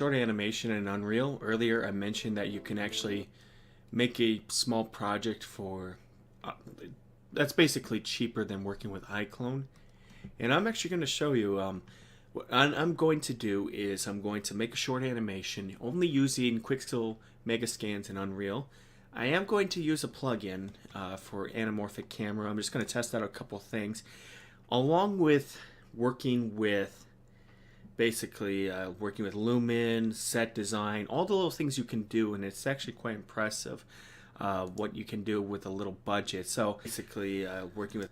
Short animation in Unreal. Earlier I mentioned that you can actually make a small project for that's basically cheaper than working with iClone. And I'm actually going to show you what I'm going to do is I'm going to make a short animation only using Quixel Megascans in Unreal. I am going to use a plugin for anamorphic camera. I'm just going to test out a couple things along with working with basically working with Lumen, set design, all the little things you can do, and it's actually quite impressive what you can do with a little budget. So basically working with,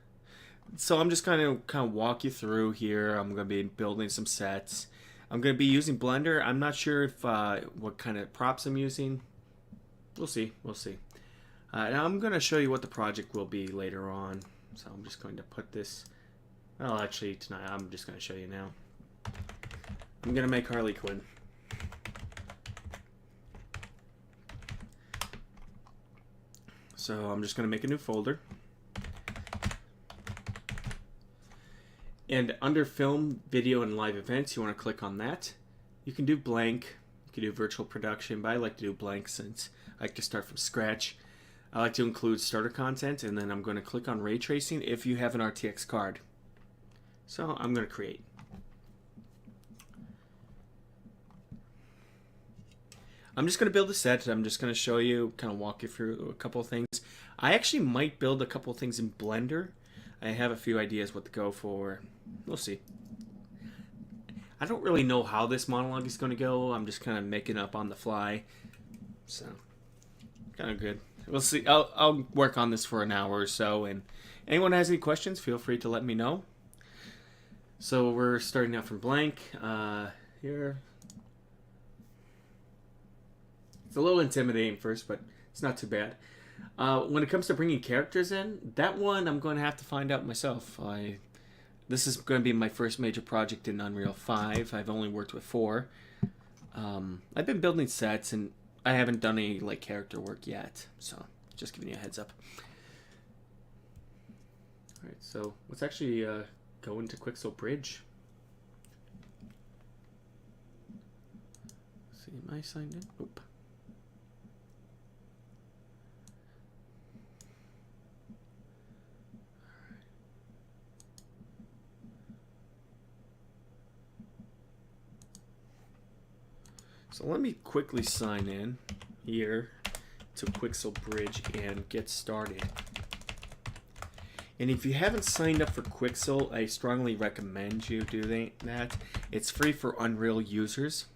so I'm just going to kind of walk you through here. I'm going to be building some sets. I'm going to be using Blender. I'm not sure if what kind of props I'm using. We'll see. Now I'm going to show you what the project will be later on. So I'm just going to put this, well actually tonight I'm just going to show you now. I'm going to make Harley Quinn. So I'm just going to make a new folder. And under Film, Video, and Live Events, you want to click on that. You can do blank. You can do virtual production, but I like to do blank since I like to start from scratch. I like to include starter content, and then I'm going to click on Ray Tracing if you have an RTX card. So I'm going to create. I'm just going to build a set. I'm just going to show you, kind of walk you through a couple of things. I actually might build a couple of things in Blender. I have a few ideas what to go for. We'll see. I don't really know how this monologue is going to go. I'm just kind of making up on the fly. So, kind of good. We'll see. I'll work on this for an hour or so. And anyone has any questions, feel free to let me know. So we're starting out from blank. Here. It's a little intimidating first, but it's not too bad. When it comes to bringing characters in, that one I'm going to have to find out myself. This is going to be my first major project in Unreal 5. I've only worked with 4. I've been building sets, and I haven't done any like character work yet. So, just giving you a heads up. All right, so let's actually go into Quixel Bridge. Let's see, am I signed in? Oop. So let me quickly sign in here to Quixel Bridge and get started. And if you haven't signed up for Quixel, I strongly recommend you do that. It's free for Unreal users.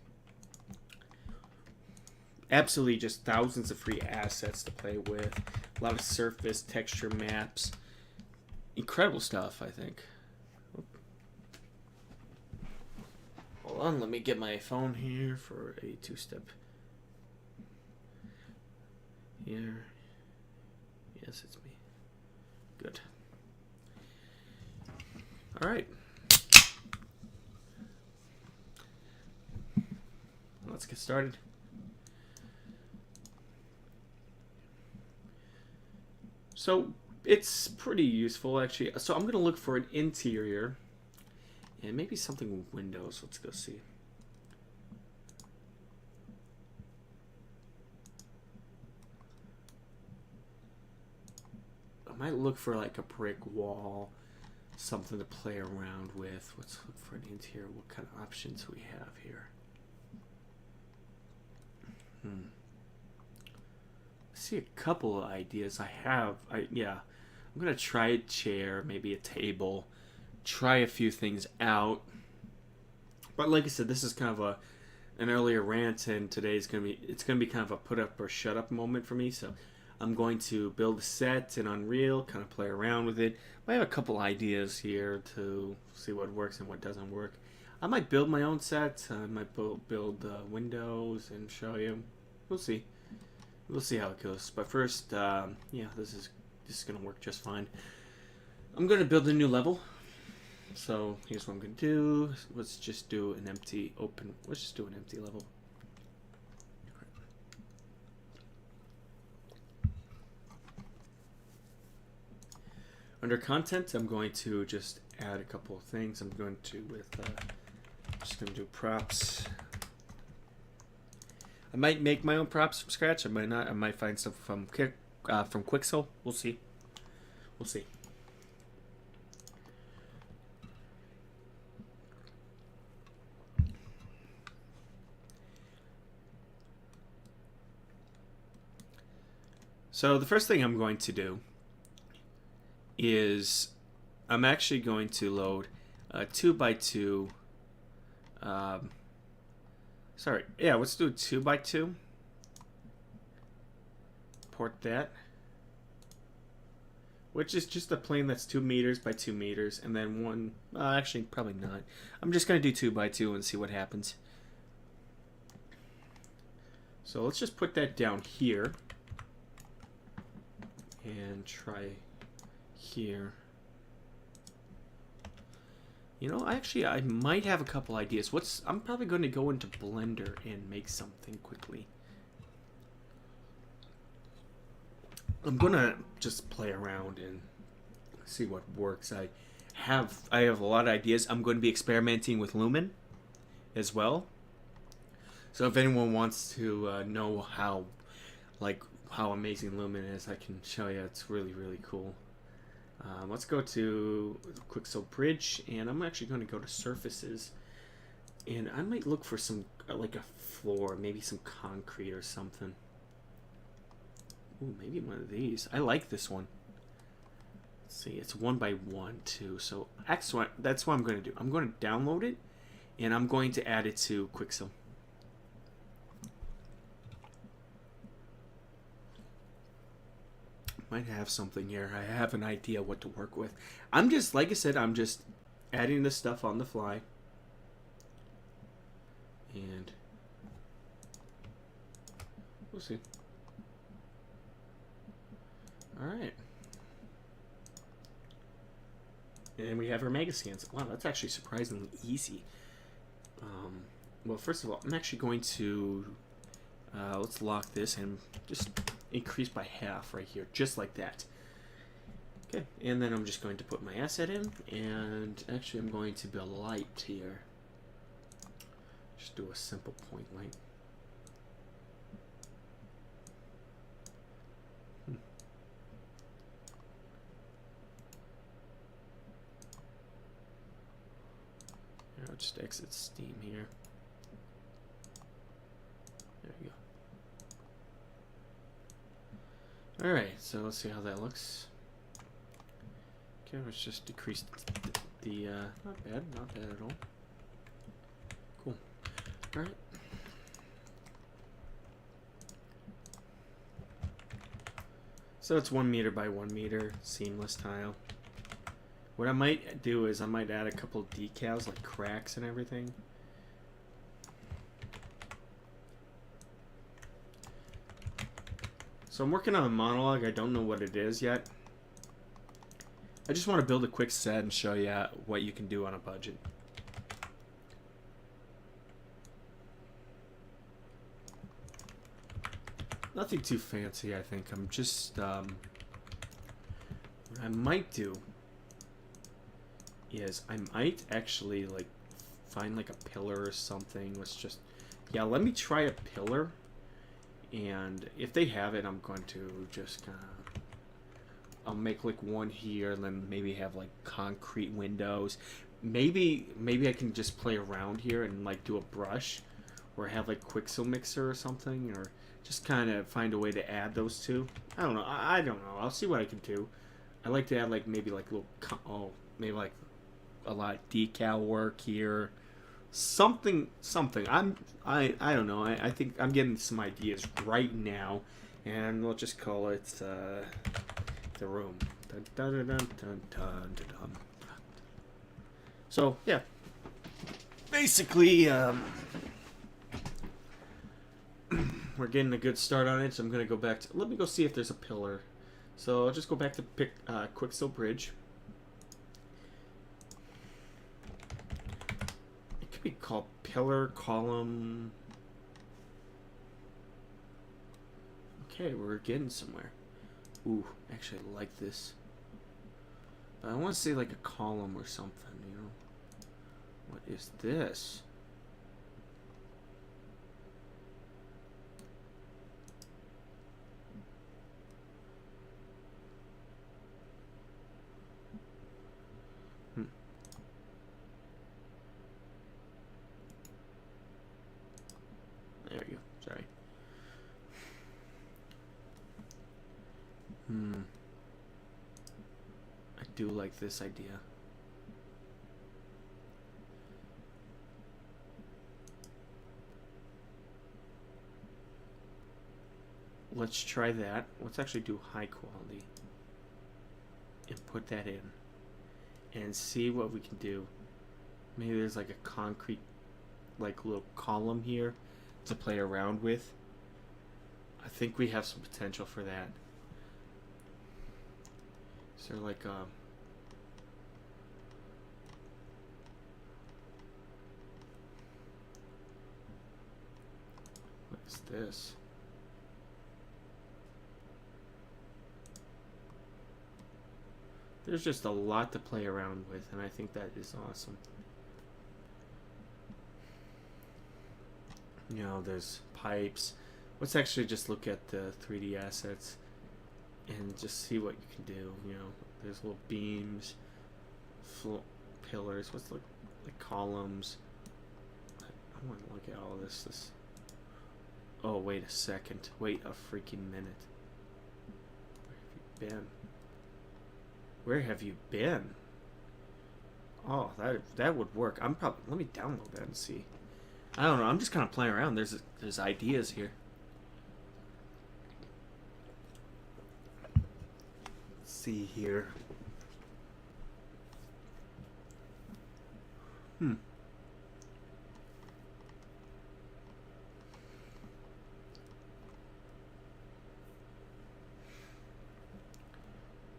Absolutely just thousands of free assets to play with. A lot of surface, texture maps. Incredible stuff, I think. Hold on, let me get my phone here for a two-step. Here. Yes, it's me. Good. All right. Let's get started. So it's pretty useful, actually. So I'm going to look for an interior. And maybe something with windows. Let's go see. I might look for like a brick wall, something to play around with. Let's look for an interior. What kind of options we have here? I see a couple of ideas. Yeah. I'm gonna try a chair, maybe a table. Try a few things out, but like I said, this is kind of an earlier rant, and today's gonna be kind of a put up or shut up moment for me. So I'm going to build a set in Unreal, kind of play around with it. I have a couple ideas here to see what works and what doesn't work. I might build my own set. I might build windows and show you. We'll see. We'll see how it goes. But first, yeah, this is gonna work just fine. I'm gonna build a new level. So here's what I'm going to do. Let's just do an empty open. Let's just do an empty level. Under content, I'm going to just add a couple of things. I'm going to just going to do props. I might make my own props from scratch. I might not. I might find stuff from Quixel. We'll see. We'll see. So the first thing I'm going to do is I'm actually going to load a 2x2. Sorry, yeah, let's do a 2x2. Port that, which is just a plane that's 2 meters by 2 meters, and then one. Actually, probably not. I'm just gonna do 2x2 and see what happens. So let's just put that down here and try here. You know, actually, I might have a couple ideas. I'm probably going to go into Blender and make something quickly. I'm going to just play around and see what works. I have a lot of ideas. I'm going to be experimenting with Lumen as well. So if anyone wants to know how amazing Lumen is, I can show you. It's really, really cool. Let's go to Quixel Bridge, and I'm actually going to go to Surfaces, and I might look for some like a floor, maybe some concrete or something. Ooh, maybe one of these. I like this one. Let's see, it's 1x1 too. So that's what I'm going to do. I'm going to download it, and I'm going to add it to Quixel. Might have something here. I have an idea what to work with. I'm just, like I said, I'm just adding this stuff on the fly. And we'll see. Alright. And we have our mega scans. Wow, that's actually surprisingly easy. Well, first of all, I'm actually going to let's lock this and just increase by half right here, just like that. Okay, and then I'm just going to put my asset in, and actually I'm going to build a light here. Just do a simple point light. I'll just exit Steam here. There we go. Alright, so let's see how that looks. Okay, let's just decrease the not bad at all. Cool. Alright. So it's 1 meter by 1 meter, seamless tile. What I might do is I might add a couple decals, like cracks and everything. So I'm working on a monologue. I don't know what it is yet. I just want to build a quick set and show you what you can do on a budget. Nothing too fancy, I think. I'm just, what I might do is I might actually, like, find, like, a pillar or something. Let's just, yeah, let me try a pillar. And if they have it, I'm going to just kind of, I'll make like one here, and then maybe have like concrete windows. Maybe I can just play around here and like do a brush, or have like Quixel Mixer or something, or just kind of find a way to add those two. I don't know. I don't know. I'll see what I can do. I like to add like maybe like little, maybe like a lot of decal work here. Something. I don't know. I think I'm getting some ideas right now, and we'll just call it the room. Dun, dun, dun, dun, dun, dun, dun. So yeah, basically we're getting a good start on it. So I'm gonna go back to. Let me go see if there's a pillar. So I'll just go back to pick Quixel Bridge. Be called pillar column. Okay, we're getting somewhere. Ooh, actually I like this. But I want to say like a column or something, you know. What is this? do like this idea. Let's try that. Let's actually do high quality and put that in and see what we can do. Maybe there's like a concrete like little column here to play around with. I think we have some potential for that. Is there like a what is this? There's just a lot to play around with, and I think that is awesome. You know, there's pipes. Let's actually just look at the 3D assets and just see what you can do. You know, there's little beams, pillars. What's like columns? I want to look at all this. Oh, wait a second. Wait a freaking minute. Where have you been? Where have you been? Oh, that would work. Let me download that and see. I don't know. I'm just kind of playing around. There's ideas here. Let's see here.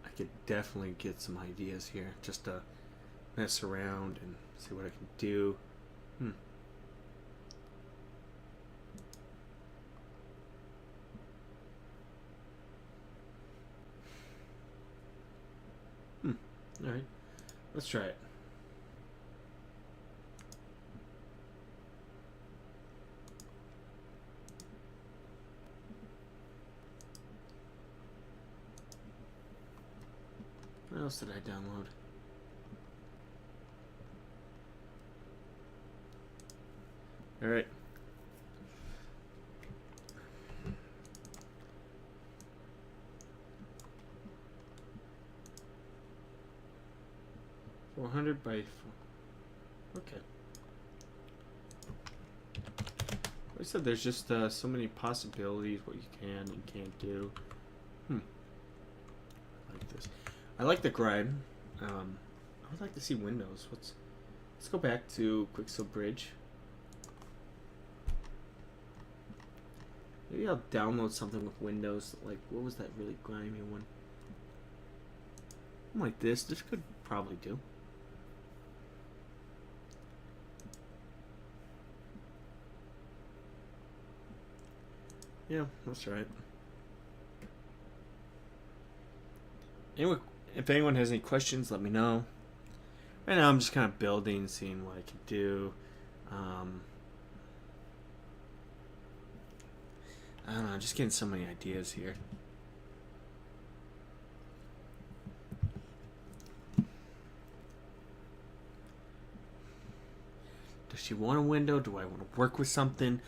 I could definitely get some ideas here just to mess around and see what I can do. Alright, let's try it. What else did I download? Alright. $400 by 4. Okay. Like I said, there's just so many possibilities what you can and can't do. I like this. I like the grime. I would like to see Windows. Let's go back to Quixel Bridge. Maybe I'll download something with Windows. Like, what was that really grimy one? Something like this. This could probably do. Yeah, that's right. Anyway, if anyone has any questions, let me know. Right now, I'm just kind of building, seeing what I can do. I don't know, just getting so many ideas here. Does she want a window? Do I want to work with something?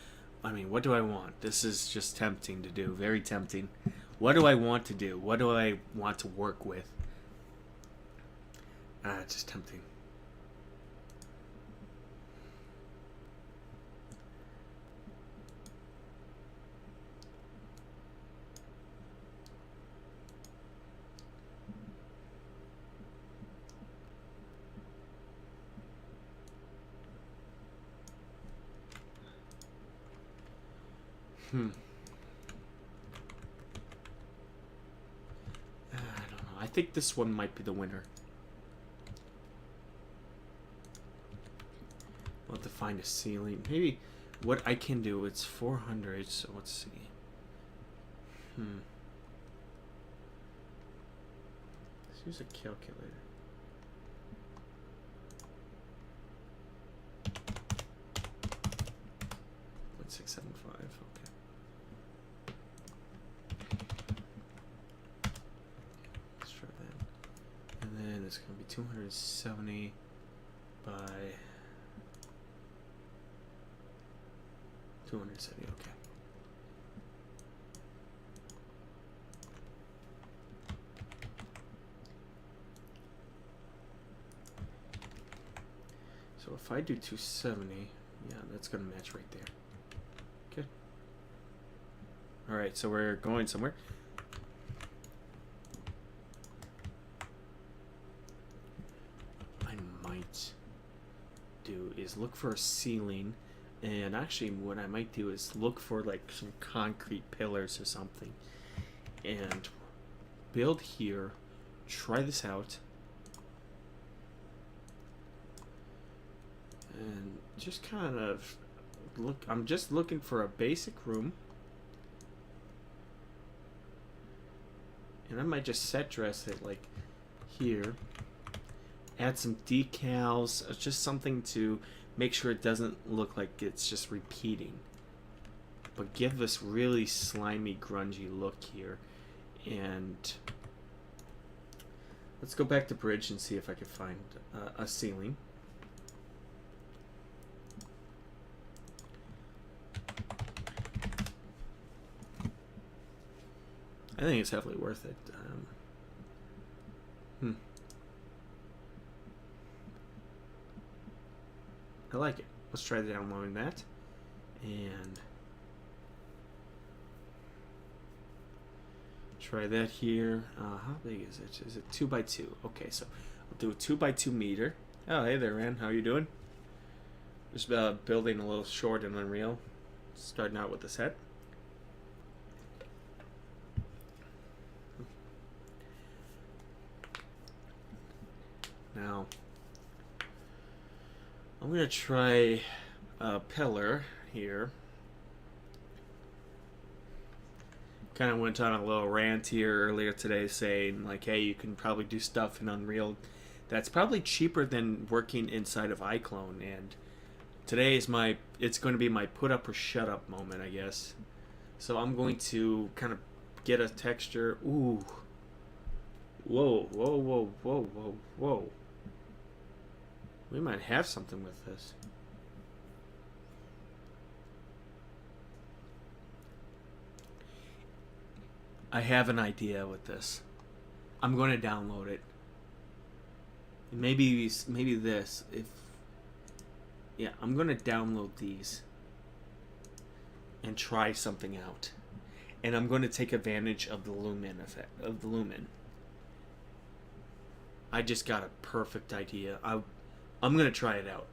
I mean, what do I want? This is just tempting to do. Very tempting. What do I want to do? What do I want to work with? It's just tempting. I don't know. I think this one might be the winner. I'll have to find a ceiling. Maybe what I can do, it's 400, so let's see. Let's use a calculator. .675, okay. Let's try that. And then it's going to be 270 by 270, okay. if I do 270, yeah, that's gonna match right there. Okay. All right, so we're going somewhere. I might do is look for a ceiling, and actually what I might do is look for like some concrete pillars or something and build here, try this out, and just kind of look. I'm just looking for a basic room, and I might just set dress it like here, add some decals, just something to make sure it doesn't look like it's just repeating, but give this really slimy, grungy look here. And let's go back to bridge and see if I can find a ceiling. I think it's definitely worth it. I like it. Let's try downloading that. And try that here. How big is it? Is it 2x2? Okay, so I'll do a 2x2 meter. Oh, hey there, Ren. How you doing? Just building a little short in Unreal. Starting out with the set. Now, I'm going to try a pillar here. Kind of went on a little rant here earlier today saying like, hey, you can probably do stuff in Unreal that's probably cheaper than working inside of iClone, and today is it's going to be my put up or shut up moment, I guess. So I'm going to kind of get a texture. Ooh. Whoa, whoa, whoa, whoa, whoa, whoa. We might have something with this. I have an idea with this. I'm going to download it. Maybe this. Yeah, I'm going to download these and try something out. And I'm going to take advantage of the lumen effect, of the lumen. I just got a perfect idea. I'm going to try it out.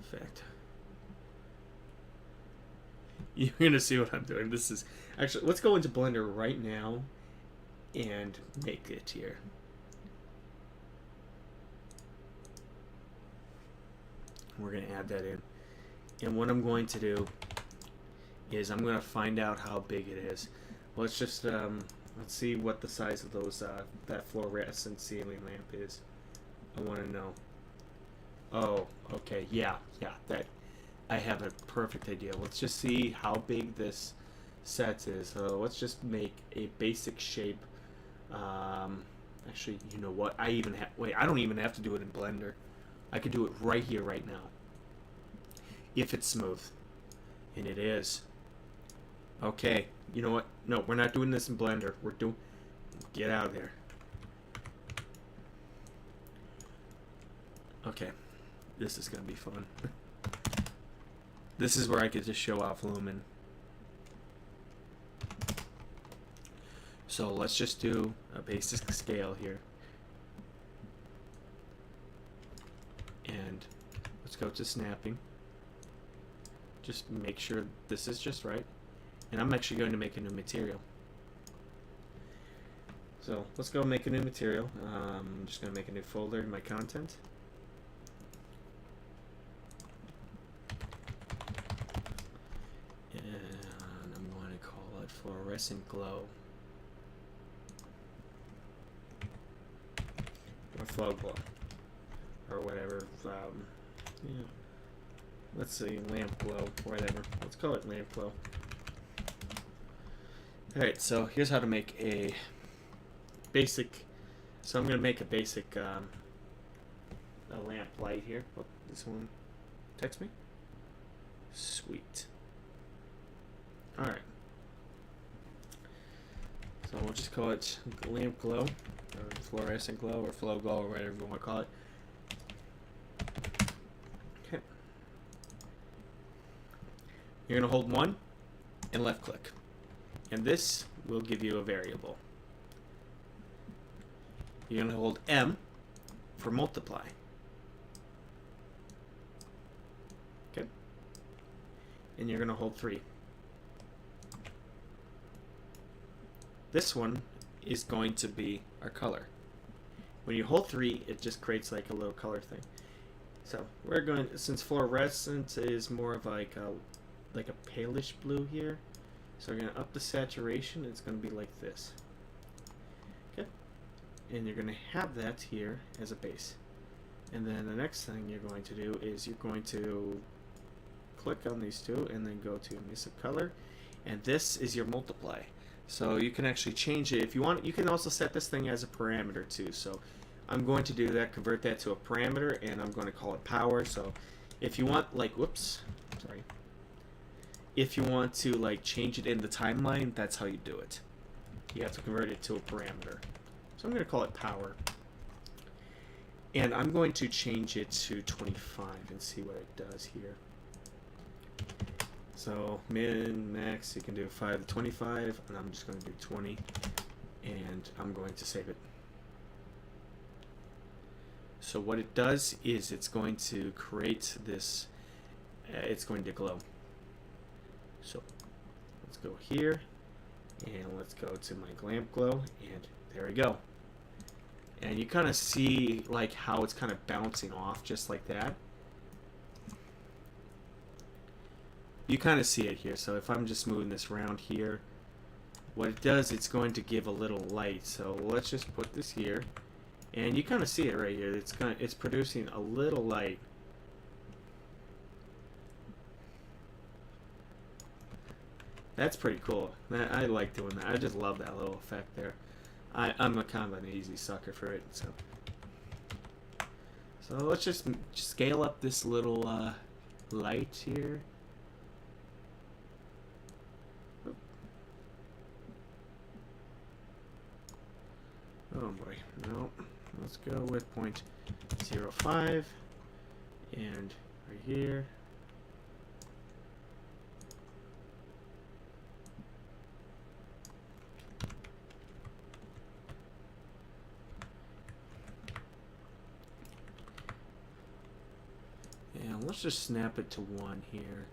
Effect. You're going to see what I'm doing. This is actually, let's go into Blender right now and make it here. We're going to add that in. And what I'm going to do is I'm going to find out how big it is. Let's just let's see what the size of those that fluorescent ceiling lamp is. I want to know. Oh, okay, yeah, that I have a perfect idea. Let's just see how big this set is. So let's just make a basic shape. Actually, you know what? I don't even have to do it in Blender. I could do it right here, right now. If it's smooth. And it is. Okay, you know what? No, we're not doing this in Blender. Get out of there. Okay. This is going to be fun. This is where I could just show off Lumen. So let's just do a basic scale here. And let's go to snapping. Just make sure this is just right. And I'm actually going to make a new material. So let's go make a new material. I'm just going to make a new folder in my content. And I'm going to call it fluorescent glow. Or flow glow. Or whatever. Yeah. Let's see, lamp glow, whatever. Let's call it lamp glow. Alright, so here's how to make a basic. So I'm going to make a basic a lamp light here. Oh, this one text me. Sweet. Alright, So we'll just call it lamp glow, or fluorescent glow, or flow glow, or whatever you want to call it. Okay. You're going to hold 1 and left click. And this will give you a variable. You're going to hold M for multiply. Okay. And you're going to hold 3. This one is going to be our color. When you hold 3, it just creates like a little color thing. So we're going, since fluorescent is more of like a palish blue here, so we're going to up the saturation. It's going to be like this. Okay, and you're going to have that here as a base. And then the next thing you're going to do is you're going to click on these two and then go to emissive color, and this is your multiply. So you can actually change it if you want. You can also set this thing as a parameter too. So I'm going to do that, convert that to a parameter, and I'm going to call it power. So if you want, like, whoops, sorry. If you want to like change it in the timeline, that's how you do it. You have to convert it to a parameter. So I'm going to call it power. And I'm going to change it to 25 and see what it does here. So min, max, you can do 5 to 25, and I'm just going to do 20, and I'm going to save it. So what it does is it's going to create this, it's going to glow. So let's go here, and let's go to my lamp glow, and there we go. And you kind of see like how it's kind of bouncing off just like that. You kind of see it here. So if I'm just moving this around here, what it does, it's going to give a little light. So let's just put this here, and you kind of see it right here. It's producing a little light. That's pretty cool. I like doing that. I just love that little effect there. I'm a kind of an easy sucker for it. So let's just scale up this little light here. Oh boy, no. Let's go with 0.05, and right here. And let's just snap it to 1 here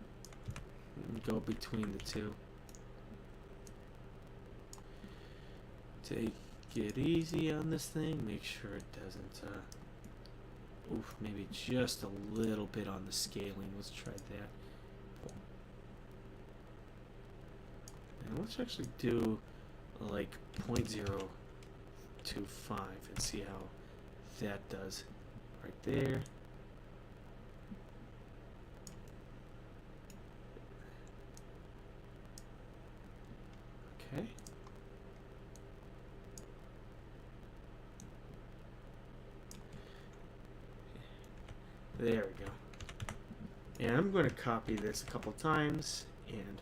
and go between the two. Take it easy on this thing. Make sure it doesn't oof, maybe just a little bit on the scaling. Let's try that. And let's actually do like 0.025 and see how that does right there. Okay. There we go. And I'm going to copy this a couple times, and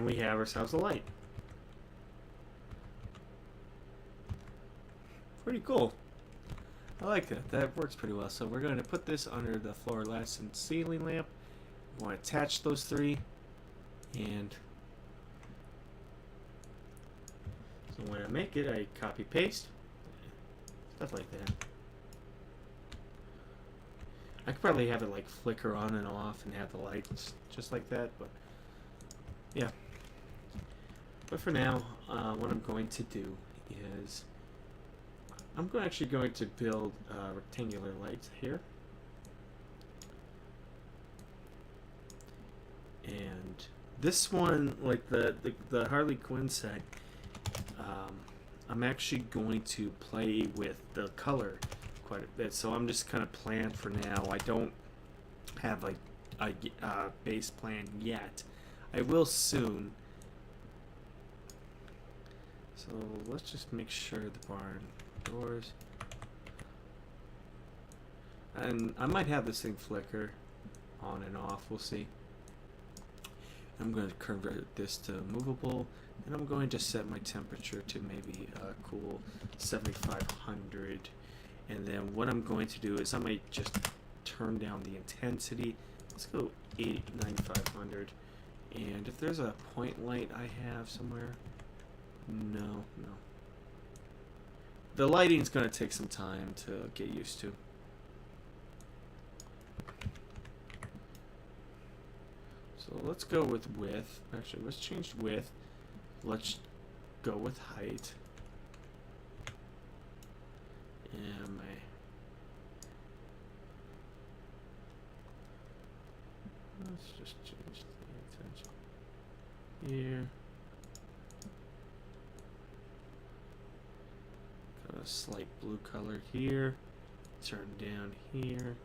we have ourselves a light. Pretty cool. I like that. That works pretty well. So we're going to put this under the fluorescent ceiling lamp. We want to attach those 3. And so when I make it, I copy paste, stuff like that. I could probably have it like flicker on and off and have the lights just like that, but yeah. But for now, what I'm going to do is I'm actually going to build rectangular lights here. And this one, like the Harley Quinn set, I'm actually going to play with the color quite a bit. So I'm just kind of planned for now. I don't have like a base plan yet. I will soon. So let's just make sure the barn doors. And I might have this thing flicker on and off. We'll see. I'm going to convert this to movable, and I'm going to set my temperature to maybe a cool 7500. And then what I'm going to do is I might just turn down the intensity. Let's go 9500. And if there's a point light I have somewhere, no. The lighting's going to take some time to get used to. So let's go with width. Actually, let's change width. Let's go with height. And let's just change the intention here. Got a slight blue color here. Turn down here.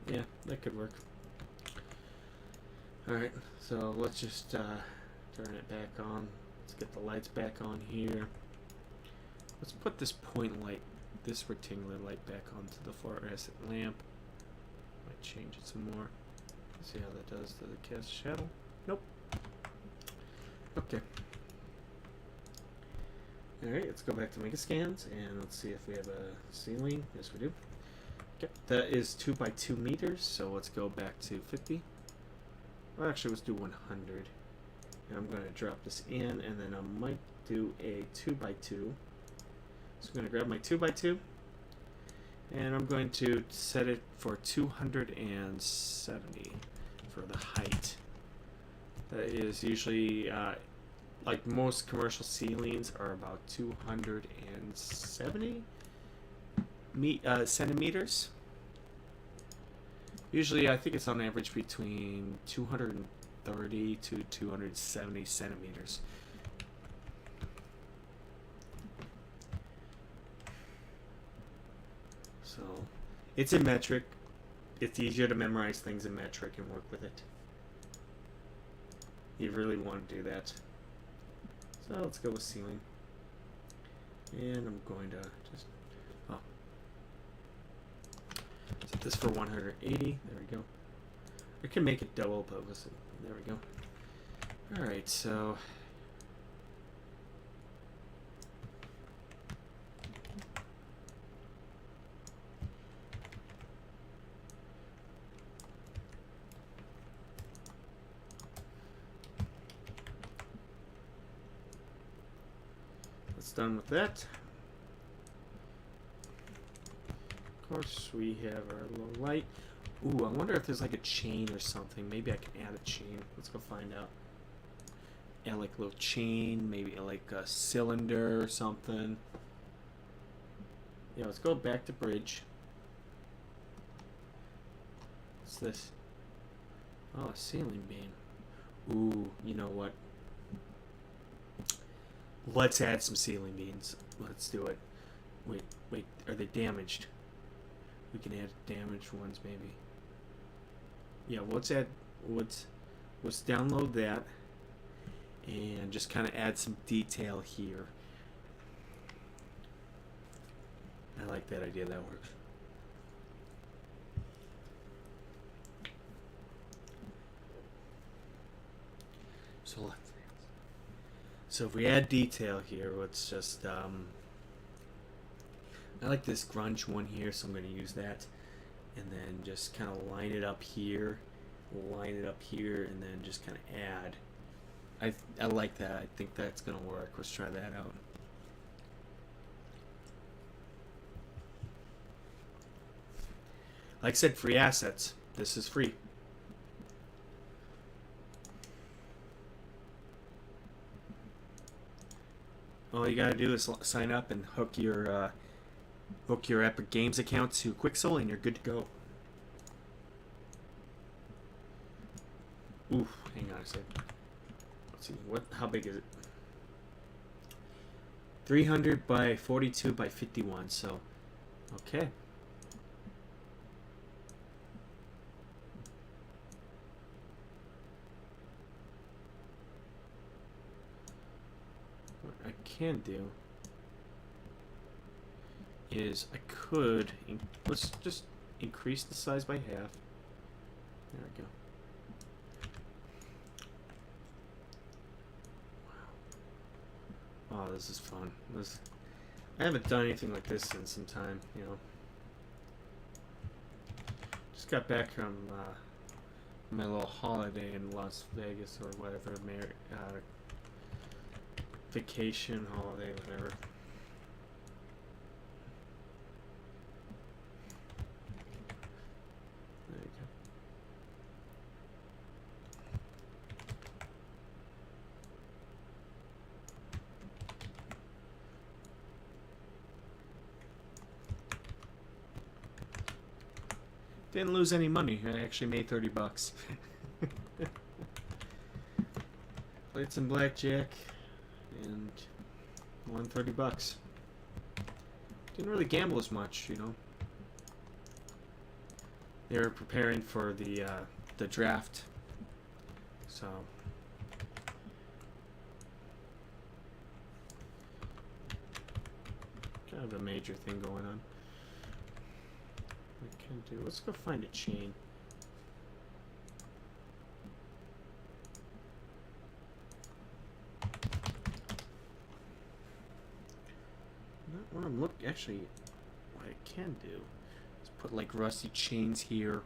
Yeah, that could work. Alright, so let's just turn it back on. Let's get the lights back on here. Let's put this point light, this rectangular light back onto the fluorescent lamp. Might change it some more. See how that does to the cast shadow. Nope. Okay. Alright, let's go back to Mega Scans and let's see if we have a ceiling. Yes, we do. Okay, that is 2 by 2 meters, so let's go back to 50. Well, actually, let's do 100. And I'm going to drop this in, and then I might do a 2 by 2. So I'm going to grab my 2 by 2, and I'm going to set it for 270 for the height. That is usually, like most commercial ceilings, are about 270 centimeters. Usually, I think it's on average between 230 to 270 centimeters. So, it's in metric. It's easier to memorize things in metric and work with it. You really want to do that. So, let's go with ceiling. And I'm going to just set this for 180. There we go. I can make it double, but listen. There we go. Alright, so that's done with that. Of course, we have our little light. Ooh, I wonder if there's like a chain or something. Maybe I can add a chain. Let's go find out. Add like a little chain, maybe like a cylinder or something. Yeah, let's go back to bridge. What's this? Oh, a ceiling beam. Ooh, you know what? Let's add some ceiling beams. Let's do it. Wait, are they damaged? We can add damaged ones maybe. Yeah, let's download that and just kind of add some detail here. I like that idea. That works. So if we add detail here, let's just I like this grunge one here, so I'm going to use that, and then just kind of line it up here, and then just kind of add. I like that. I think that's going to work. Let's try that out. Like I said, free assets. This is free. All you gotta do is sign up and hook your Epic Games account to Quixel, and you're good to go. Ooh, hang on a sec. Let's see, how big is it? 300 by 42 by 51. So, okay. I can do is I could, let's just increase the size by half. There we go. Wow. Oh, this is fun. I haven't done anything like this in some time, you know. Just got back from my little holiday in Las Vegas or whatever, vacation, holiday, whatever. There you go. Didn't lose any money. I actually made 30 bucks. Played some blackjack and won 30 bucks. Didn't really gamble as much, you know. They were preparing for the draft, so kind of a major thing going on. We can do. Let's go find a chain. Not what I'm looking. Actually, what I can do is put like rusty chains here.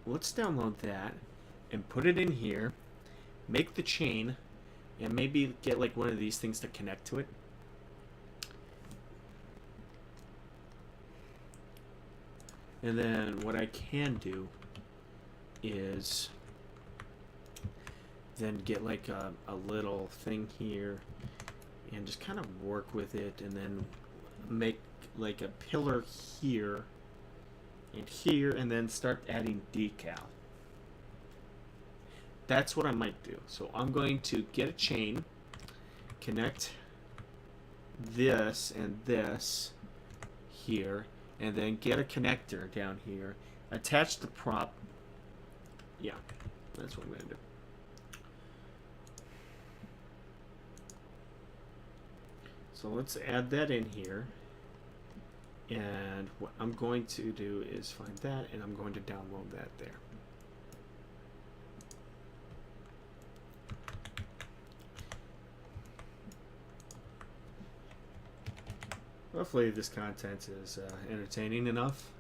Let's download that and put it in here, make the chain, and maybe get like one of these things to connect to it. And then what I can do is then get like a little thing here and just kind of work with it, and then make like a pillar here and here, and then start adding decal. That's what I might do. So I'm going to get a chain, connect this and this here, and then get a connector down here, attach the prop. Yeah, that's what I'm going to do. So let's add that in here. And what I'm going to do is find that, and I'm going to download that there. Hopefully this content is entertaining enough.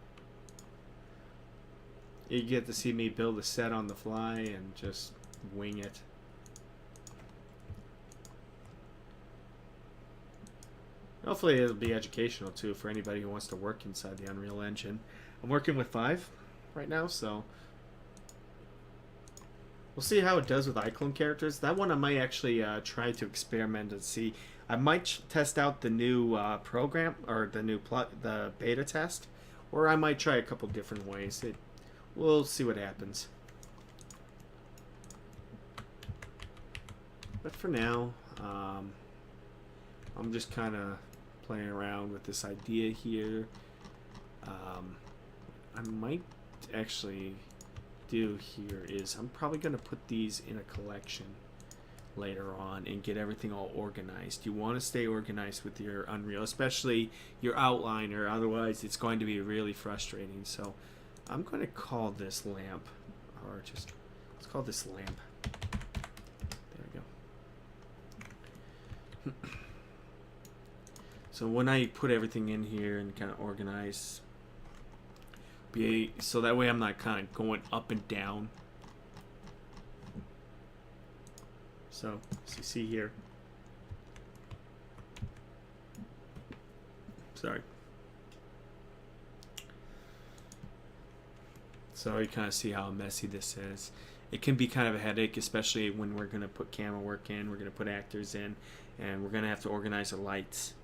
You get to see me build a set on the fly and just wing it. Hopefully it'll be educational too for anybody who wants to work inside the Unreal Engine. I'm working with 5 right now, so we'll see how it does with iClone characters. That one I might actually try to experiment and see. I might test out the new program, or the beta test, or I might try a couple different ways. We'll see what happens. But for now, I'm just kind of playing around with this idea here. I might actually do here is I'm probably going to put these in a collection later on and get everything all organized. You want to stay organized with your Unreal, especially your outliner, otherwise it's going to be really frustrating. So I'm going to call this lamp, or just let's call this lamp. There we go. So when I put everything in here and kind of organize, so that way I'm not kind of going up and down. So as you see here, sorry. So you kind of see how messy this is. It can be kind of a headache, especially when we're going to put camera work in, we're going to put actors in, and we're going to have to organize the lights.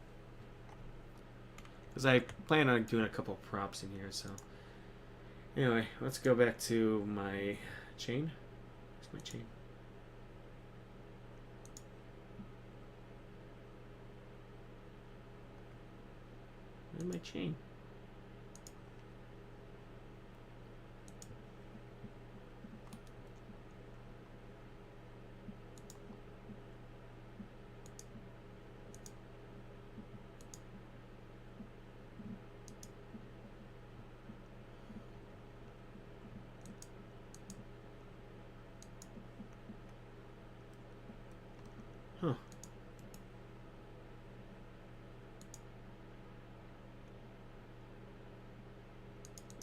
Because I plan on doing a couple of props in here, so. Anyway, let's go back to my chain. Where's my chain? And my chain. Huh.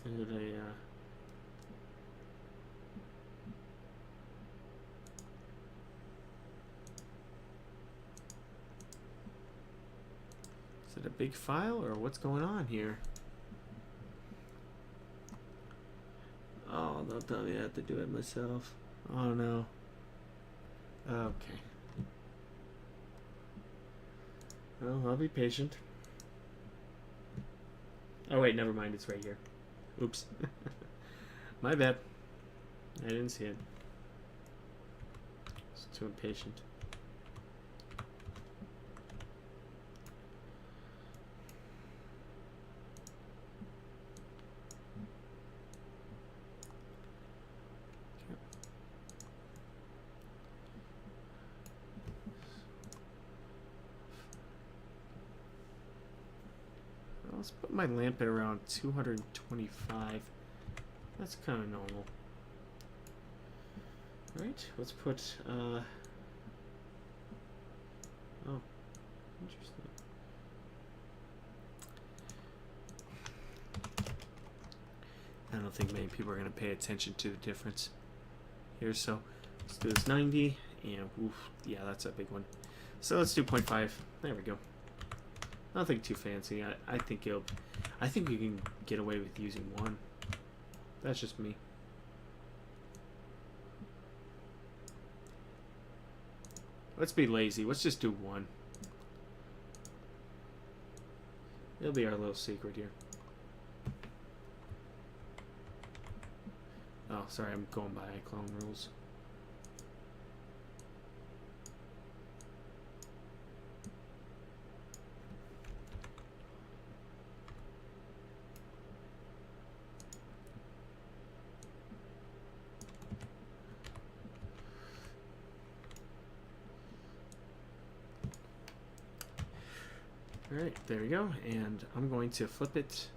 Is it a, is it a big file or what's going on here? Oh, don't tell me I have to do it myself. Oh no. Okay. Well, I'll be patient. Oh wait, never mind, it's right here. Oops. My bad. I didn't see it. It's too impatient. Let's put my lamp at around 225. That's kind of normal. Right, let's put, oh, interesting. I don't think many people are going to pay attention to the difference here, so let's do this 90, and oof, yeah, that's a big one. So let's do 0.5. There we go. Nothing too fancy. I think we can get away with using 1. That's just me. Let's be lazy. Let's just do 1. It'll be our little secret here. Oh, sorry, I'm going by iClone rules. Alright, there we go, and I'm going to flip it.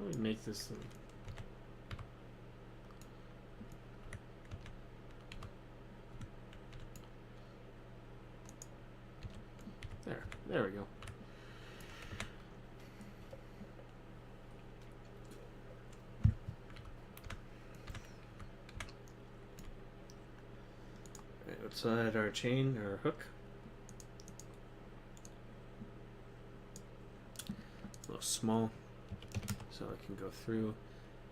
Let me make this there we go. Alright, let's add our chain, our hook. A little small, so I can go through,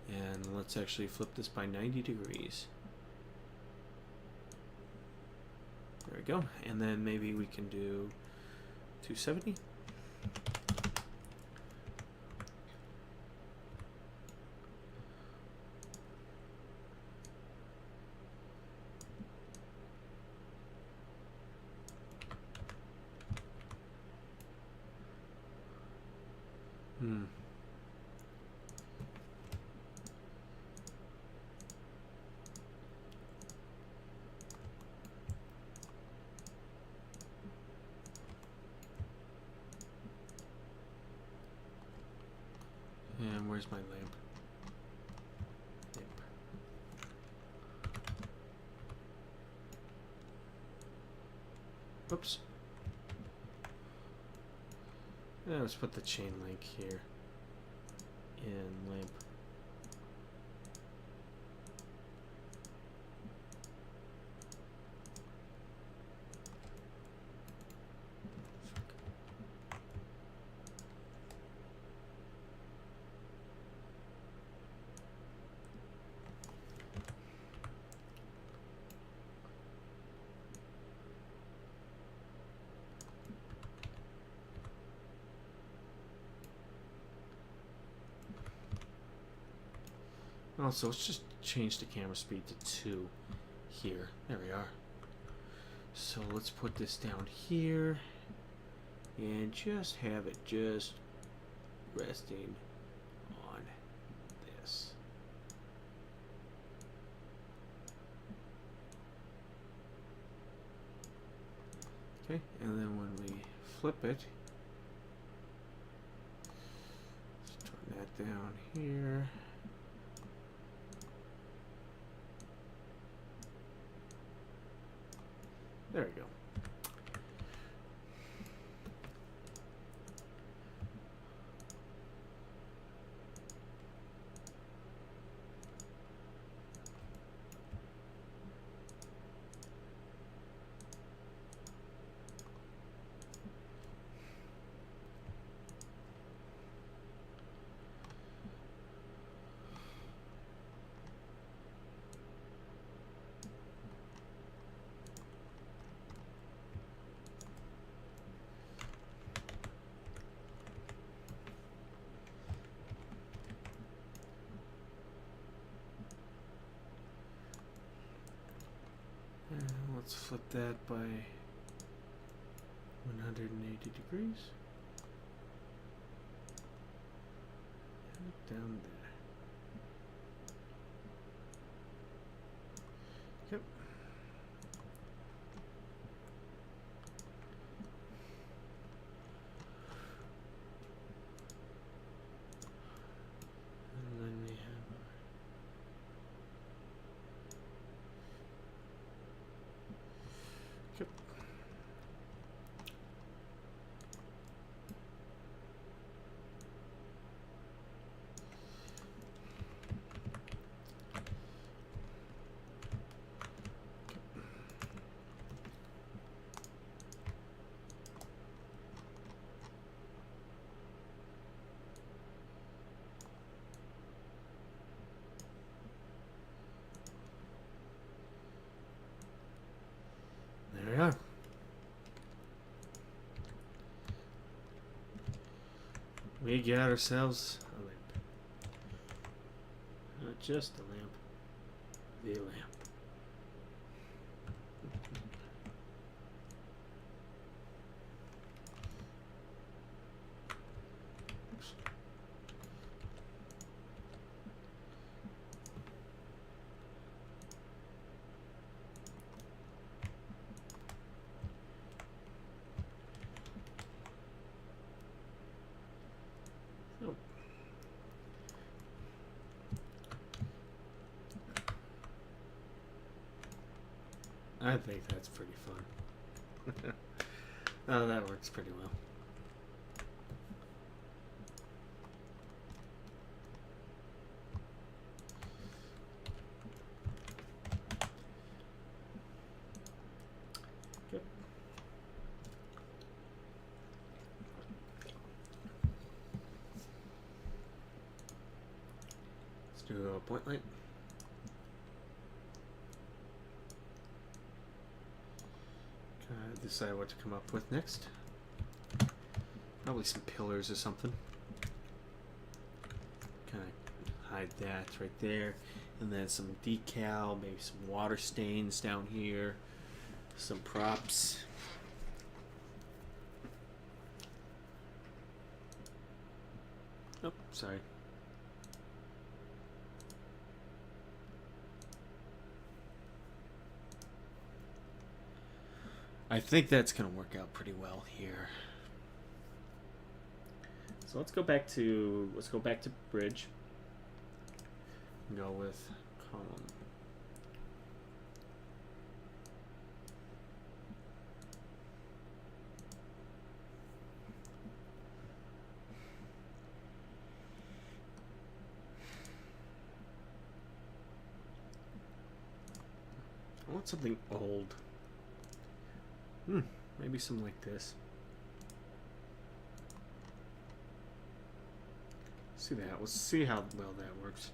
and let's actually flip this by 90 degrees. There we go, and then maybe we can do 270. And where's my lamp? Lamp. Oops. Yeah, let's put the chain link here. In lamp. Also, let's just change the camera speed to 2 here. There we are. So let's put this down here and just have it just resting on this. Okay, and then when we flip it, let's turn that down here. There we go. Let's flip that by 180 degrees. And down there. Yep. And then we have there we are. We got ourselves a lamp. Not just a lamp, the lamp. Oops. Oh. I think that's pretty fun. Oh, that works pretty well. Yep. Let's do a point light. Decide what to come up with next. Probably some pillars or something. Kind of hide that right there. And then some decal, maybe some water stains down here. Some props. Oh, sorry. I think that's going to work out pretty well here. So let's go back to bridge. And go with column. I want something old. Maybe something like this. See that? We'll see how well that works.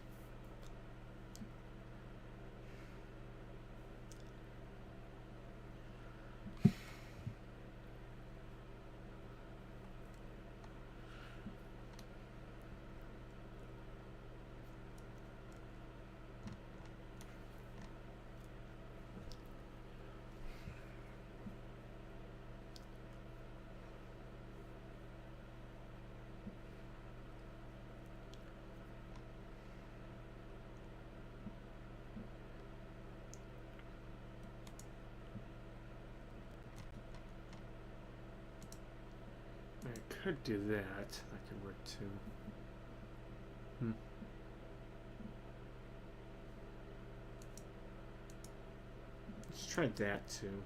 could do that. That could work too. Let's try that too.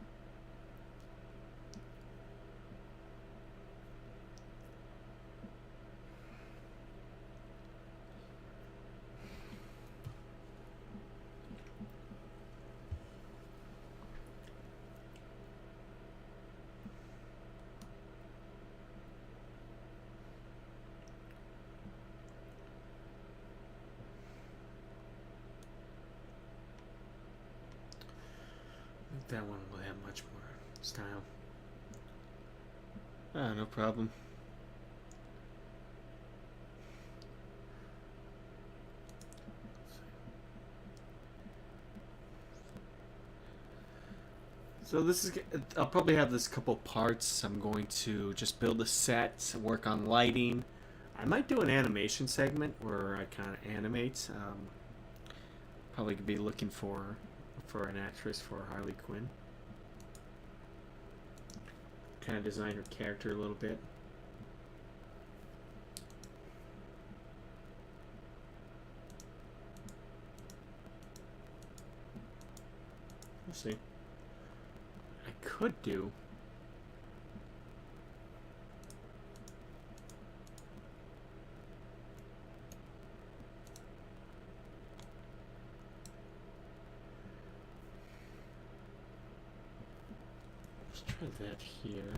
That one will have much more style. Ah, no problem. So this is, I'll probably have this couple parts. I'm going to just build a set, work on lighting. I might do an animation segment where I kind of animate. Probably could be looking for an actress for Harley Quinn. Kind of design her character a little bit. We'll see. I could do. Try that here.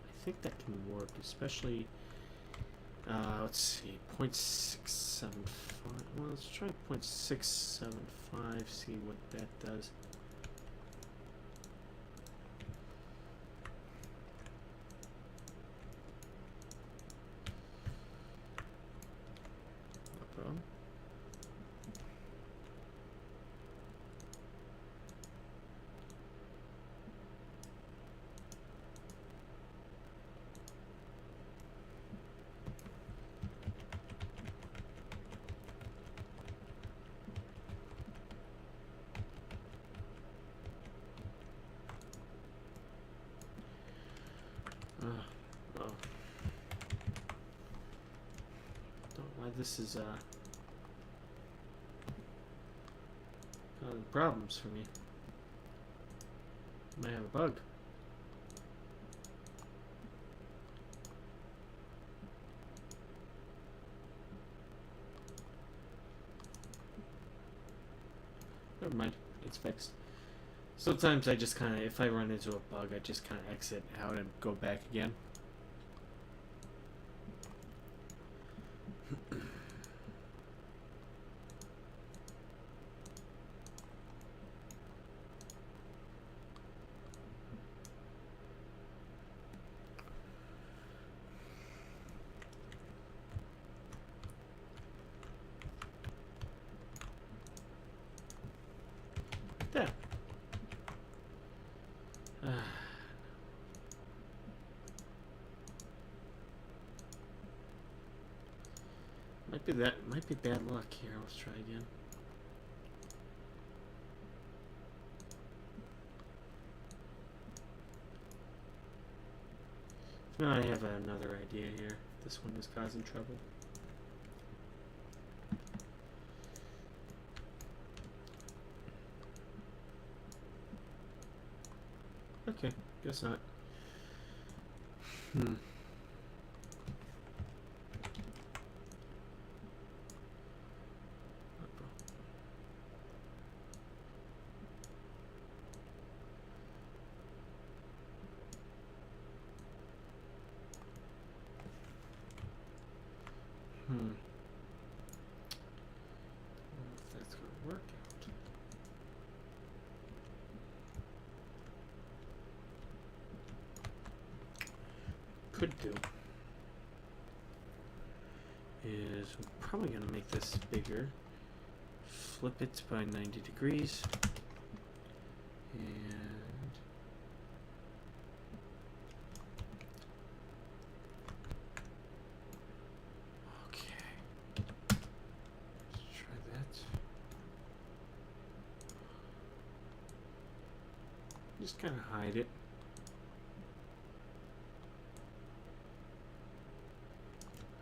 I think that can work, especially let's see, 0.675. Well, let's try 0.675, see what that does. No problem. Oh. Don't know why this is causing problems for me. Might have a bug. Never mind, it's fixed. Sometimes I just kind of, if I run into a bug, I just kind of exit out and go back again. There. Might be bad luck here. Let's try again. No, I have another idea here. This one is causing trouble. Okay, guess not. I don't know if that's going to work out. Could do is I'm probably going to make this bigger, flip it by 90 degrees, and just kind of hide it.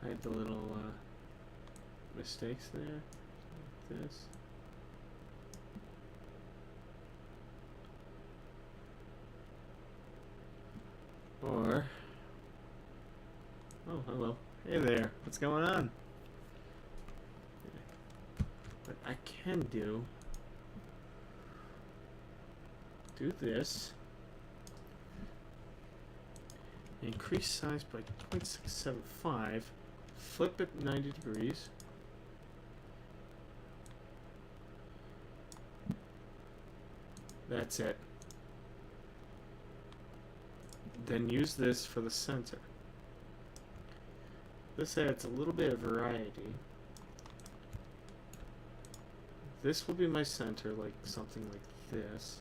hide the little mistakes there. Like this. Or, oh, hello. Hey there. What's going on? What I can do this. Increase size by 0.675. Flip it 90 degrees. That's it. Then use this for the center. This adds a little bit of variety. This will be my center, like something like this.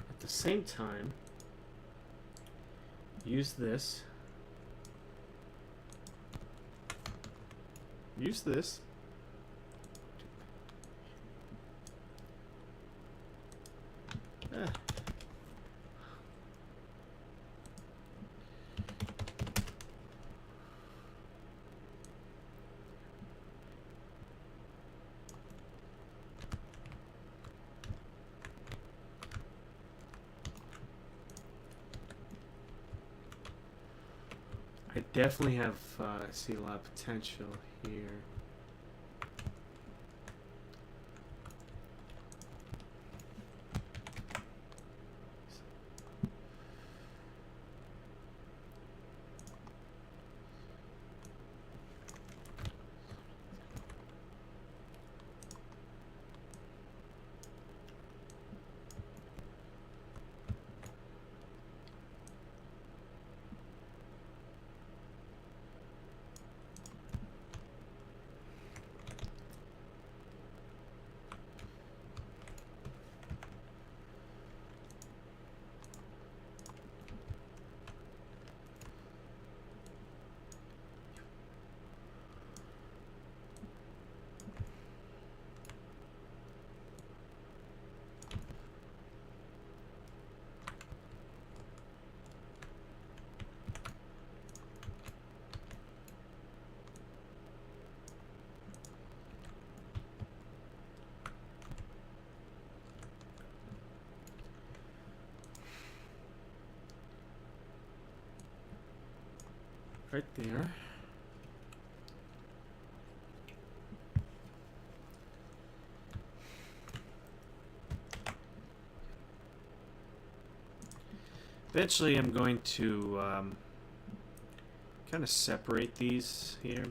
At the same time, use this. Use this. I definitely have see a lot of potential here. Right there. Eventually I'm going to kind of separate these here.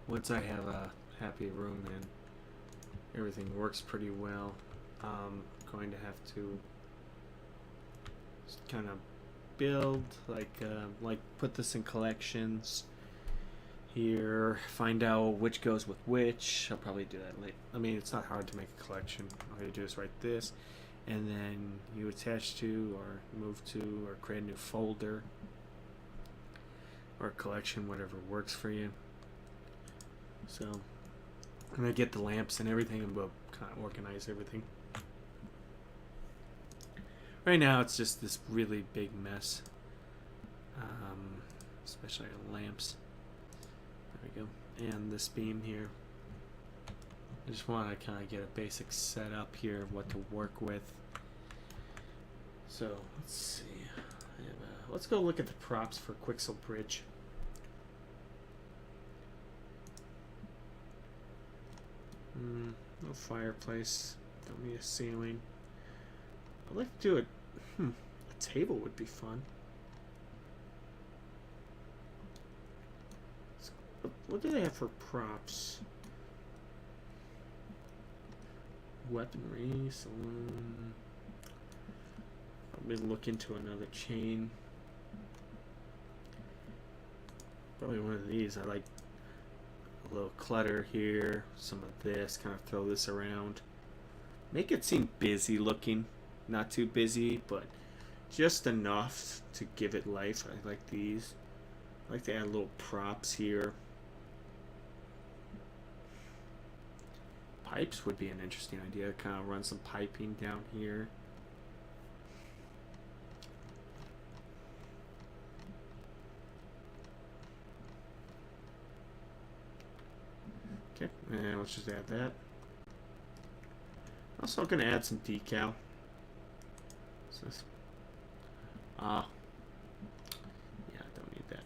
Once I have a happy room and everything works pretty well, I'm going to have to kind of build, like put this in collections here, find out which goes with which. I'll probably do that later. I mean, it's not hard to make a collection. All you do is write this, and then you attach to or move to or create a new folder or a collection, whatever works for you. So I'm gonna get the lamps and everything and we'll kind of organize everything. Right now it's just this really big mess, especially our lamps. There we go. And this beam here. I just want to kind of get a basic setup here of what to work with. So let's see. Let's go look at the props for Quixel Bridge. No fireplace. Don't need a ceiling. I'd like to do it. A table would be fun. What do they have for props? Weaponry, saloon. Probably look into another chain. Probably one of these. I like a little clutter here. Some of this. Kind of throw this around. Make it seem busy looking. Not too busy, but just enough to give it life. I like these. I like to add little props here. Pipes would be an interesting idea. Kind of run some piping down here. Okay, and let's just add that. Also, I'm going to add some decal. So this, yeah, I don't need that.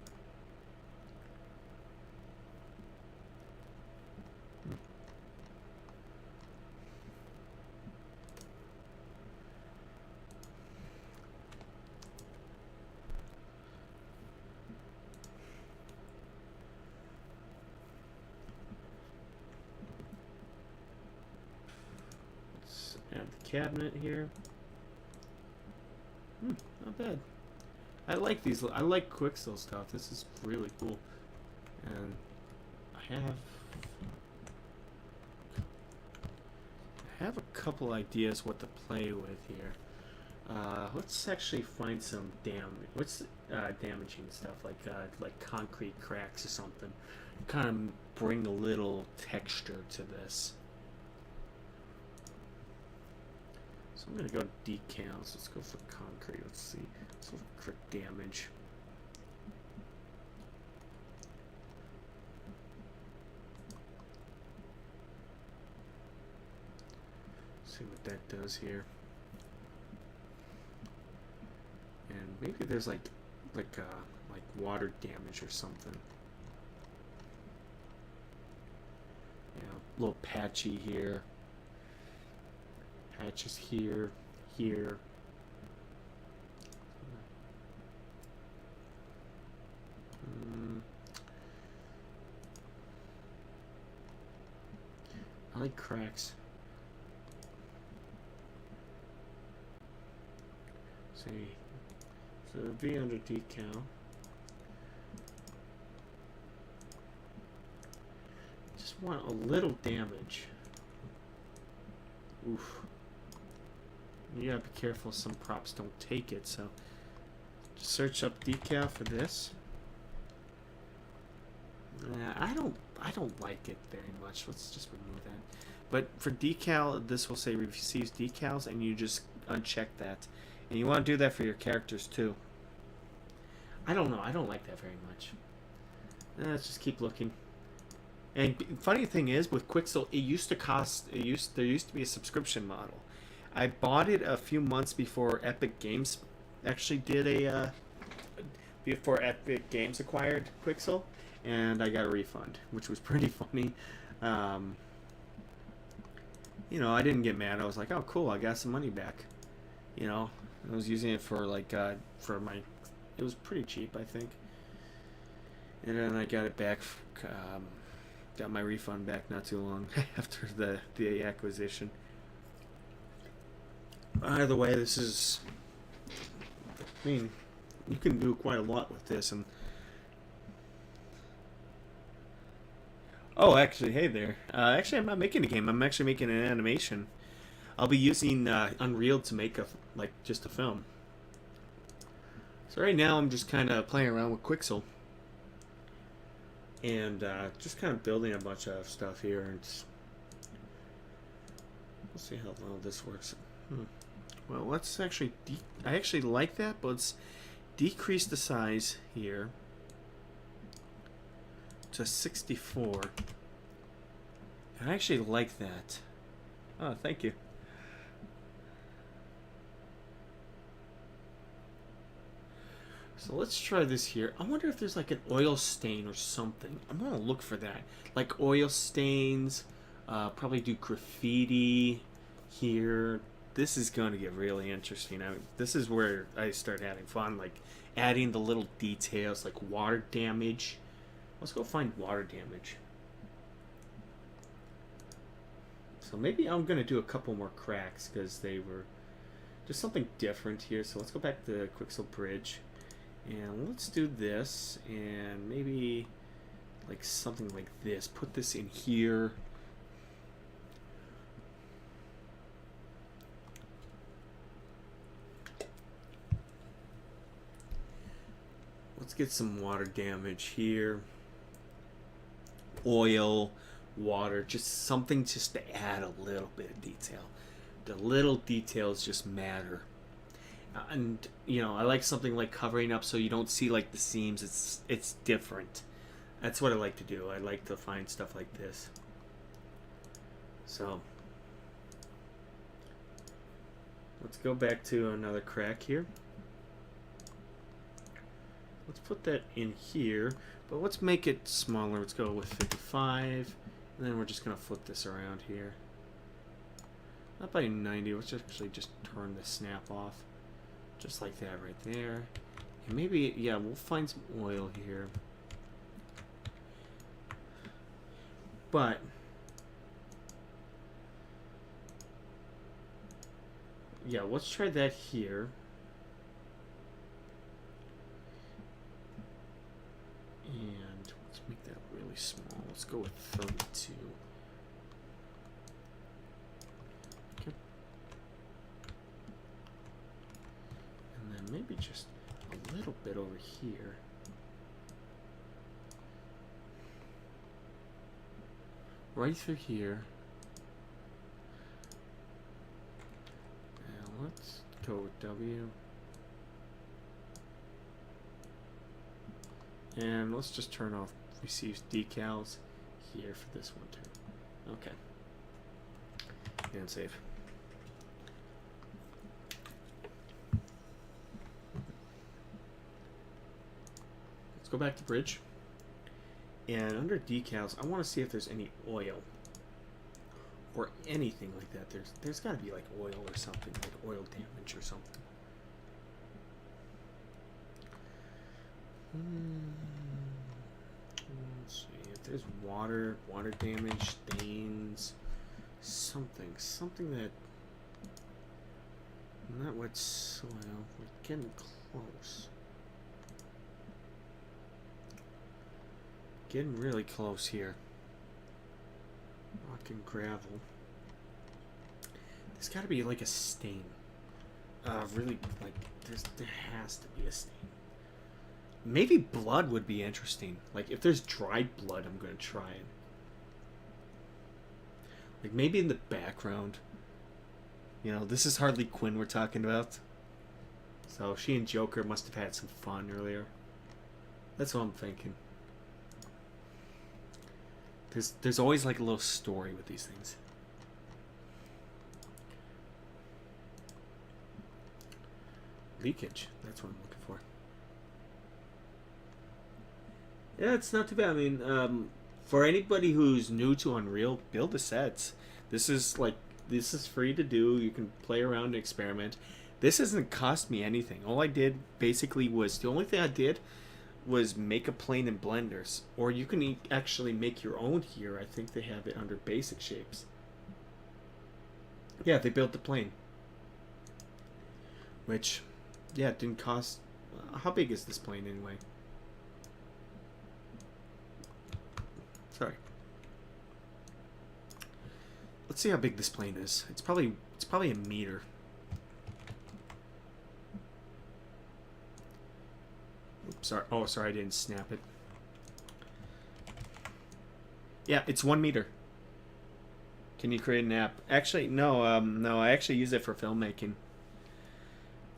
Let's add the cabinet here. Not bad. I like these. I like Quixel stuff. This is really cool. And I have a couple ideas what to play with here. Let's actually find some What's damaging stuff like concrete cracks or something. Kind of bring a little texture to this. So I'm going to go decals. Let's go for concrete. Let's see. Let's go for crit damage. See what that does here. And maybe there's like water damage or something. Yeah, a little patchy here. Patches here, here. I like cracks. See, so it'll be under decal. Just want a little damage. Oof. You gotta be careful, some props don't take it, so just search up decal for this. I don't like it very much. Let's just remove that. But for decal, this will say receives decals, and you just uncheck that. And you want to do that for your characters too. I don't know. I don't like that very much. Let's just keep looking. And funny thing is, with Quixel, it used to cost. There used to be a subscription model. I bought it a few months before Epic Games actually did before Epic Games acquired Quixel, and I got a refund, which was pretty funny. You know, I didn't get mad. I was like, oh, cool, I got some money back. You know, I was using it for for my. It was pretty cheap, I think. And then I got it back. Got my refund back not too long after the acquisition. Either way, this is. I mean, you can do quite a lot with this, and. Oh, actually, hey there. Actually, I'm not making a game. I'm actually making an animation. I'll be using Unreal to make just a film. So right now, I'm just kind of playing around with Quixel. And just kind of building a bunch of stuff here. And we'll see how well this works. Well, let's actually... I actually like that, but let's decrease the size here to 64. I actually like that. Oh, thank you. So let's try this here. I wonder if there's like an oil stain or something. I'm gonna look for that. Like oil stains, probably do graffiti here. This is going to get really interesting. This is where I start having fun, like adding the little details, like water damage. Let's go find water damage. So maybe I'm going to do a couple more cracks because they were just something different here. So let's go back to Quixel Bridge. And let's do this. And maybe like something like this. Put this in here. Let's get some water damage here. Oil, water, just something just to add a little bit of detail. The little details just matter. And I like something like covering up so you don't see like the seams. It's different. That's what I like to do. I like to find stuff like this. So let's go back to another crack here. Let's put that in here, but let's make it smaller. Let's go with 55, and then we're just gonna flip this around here. Not by 90. Let's actually just turn the snap off. Just like that right there. And maybe, yeah, we'll find some oil here. But yeah, let's try that here. And let's make that really small. Let's go with 32. Maybe just a little bit over here. Right through here. Now let's go with W. And let's just turn off receives decals here for this one too. Okay. And save. Go back to bridge, and under decals I want to see if there's any oil or anything like that. There's got to be like oil or something, like oil damage or something. Let's see if there's water damage, stains, something that not wet soil. We're getting close. Getting really close here. Rock and gravel. There's got to be like a stain. Really, like there has to be a stain. Maybe blood would be interesting. Like if there's dried blood, I'm gonna try it. Like maybe in the background. This is Harley Quinn we're talking about. So she and Joker must have had some fun earlier. That's what I'm thinking. There's always like a little story with these things. Leakage. That's what I'm looking for. Yeah, it's not too bad. I mean, for anybody who's new to Unreal, build the sets. This is free to do. You can play around and experiment. This doesn't cost me anything. All I did basically was the only thing I did was make a plane in blenders, or you can actually make your own here. I think they have it under basic shapes. Yeah, they built the plane, which yeah, it didn't cost. How big is this plane anyway? Sorry, let's see how big this plane is. It's probably a meter. Sorry. Oh, sorry, I didn't snap it. Yeah, it's 1 meter. Can you create an app? Actually, no. No, I actually use it for filmmaking.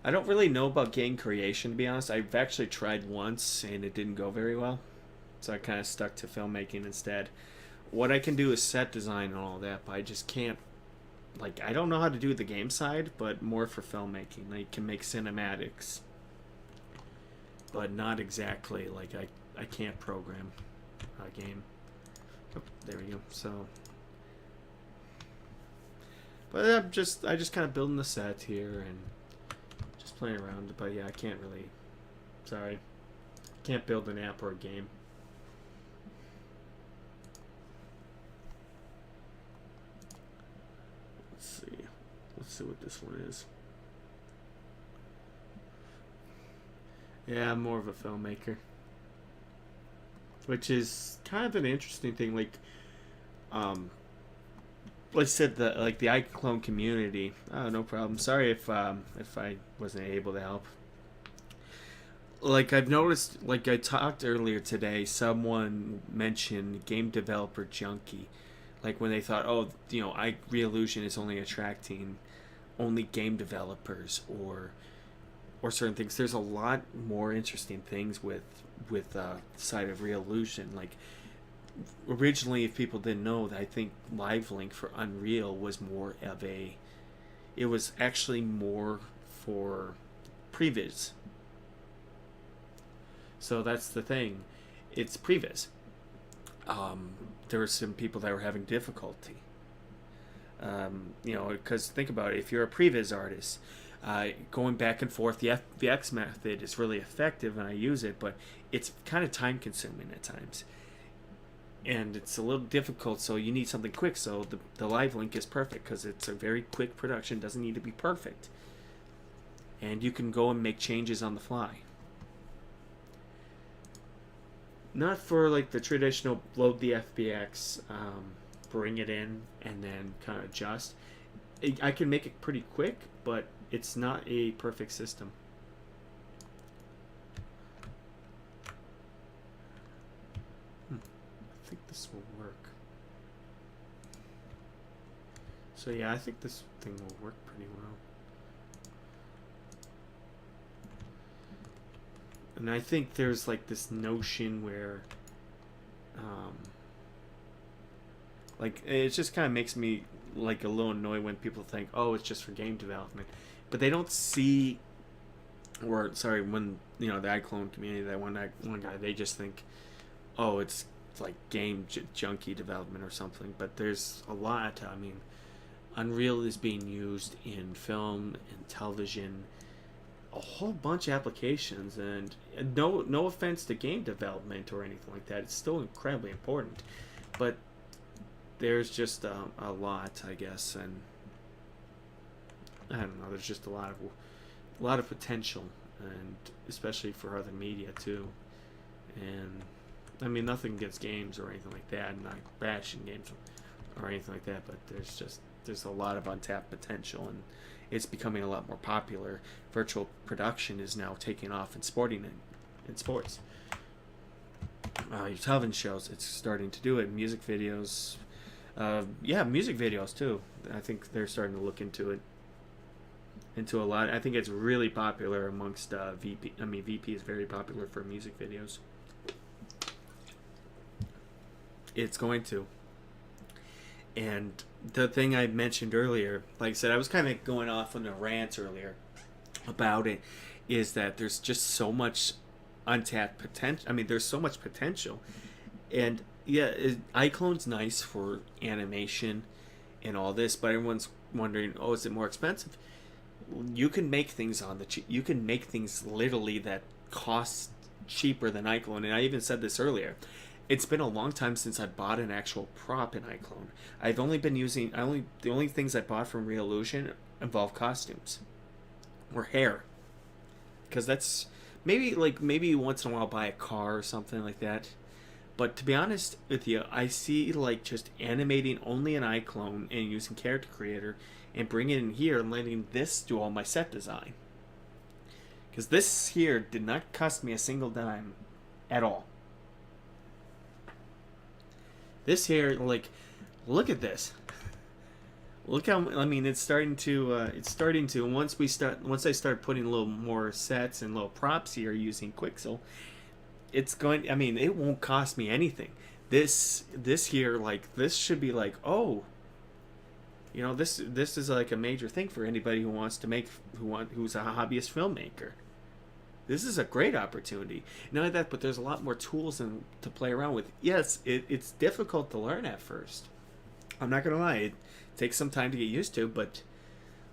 I don't really know about game creation, to be honest. I've actually tried once, and it didn't go very well. So I kind of stuck to filmmaking instead. What I can do is set design and all that, but I just can't. Like, I don't know how to do the game side, but more for filmmaking. I can make cinematics. But not exactly, like I can't program a game. Oh, there we go. So, but I just kind of building the set here and just playing around. But yeah, I can't really. Sorry, can't build an app or a game. Let's see what this one is. Yeah, I'm more of a filmmaker, which is kind of an interesting thing. Like, like I said, the iClone community. Oh, no problem. Sorry if I wasn't able to help. like I've noticed, like I talked earlier today, someone mentioned game developer junkie, like when they thought, oh, I Realusion is only attracting only game developers or certain things. There's a lot more interesting things with the side of Realusion. Like originally, if people didn't know, I think Live Link for Unreal was more of a, it was actually more for previs. So that's the thing. It's previs. There were some people that were having difficulty. Because think about it. If you're a previs artist, going back and forth, the FBX method is really effective, and I use it, but it's kind of time consuming at times. And it's a little difficult, so you need something quick. So the Live Link is perfect because it's a very quick production. Doesn't need to be perfect. And you can go and make changes on the fly. Not for like the traditional load the FBX, bring it in, and then kind of adjust. I can make it pretty quick, but it's not a perfect system. I think this will work. So yeah, I think this thing will work pretty well. And I think there's like this notion where like it just kind of makes me like a little annoyed when people think, oh, it's just for game development, but they don't see, or sorry, when the iClone community, that one guy, they just think, oh, it's like game junkie development or something. But there's a lot. I mean, Unreal is being used in film and television, a whole bunch of applications, and no offense to game development or anything like that, it's still incredibly important, but there's just a lot, I guess, and I don't know, there's just a lot of potential, and especially for other media too. And I mean, nothing against games or anything like that, I'm not bashing games or anything like that, but there's a lot of untapped potential, and it's becoming a lot more popular. Virtual production is now taking off in sports. Your television shows, it's starting to do it. Music videos, music videos too. I think they're starting to look into a lot. I think it's really popular amongst VP. I mean, VP is very popular for music videos. It's going to. And the thing I mentioned earlier, like I said, I was kind of going off on a rant earlier about it, is that there's just so much untapped potential. I mean, there's so much potential. And yeah, iClone's nice for animation and all this, but everyone's wondering, oh, is it more expensive? You can make things you can make things literally that cost cheaper than iClone. And I even said this earlier. It's been a long time since I bought an actual prop in iClone. I've only been using the only things I bought from Realusion involve costumes or hair, because that's maybe once in a while buy a car or something like that. But to be honest with you, I see like just animating only in iClone and using Character Creator and bringing it in here and letting this do all my set design, because this here did not cost me a single dime at all. This here, like, look at this. Look how, I mean, it's starting to once I start putting a little more sets and little props here using Quixel, it's going, I mean, it won't cost me anything. This here, like, this should be like, oh, this is like a major thing for anybody who wants to who's a hobbyist filmmaker. This is a great opportunity. Not only that, but there's a lot more tools to play around with. Yes, it's difficult to learn at first. I'm not going to lie. It takes some time to get used to, but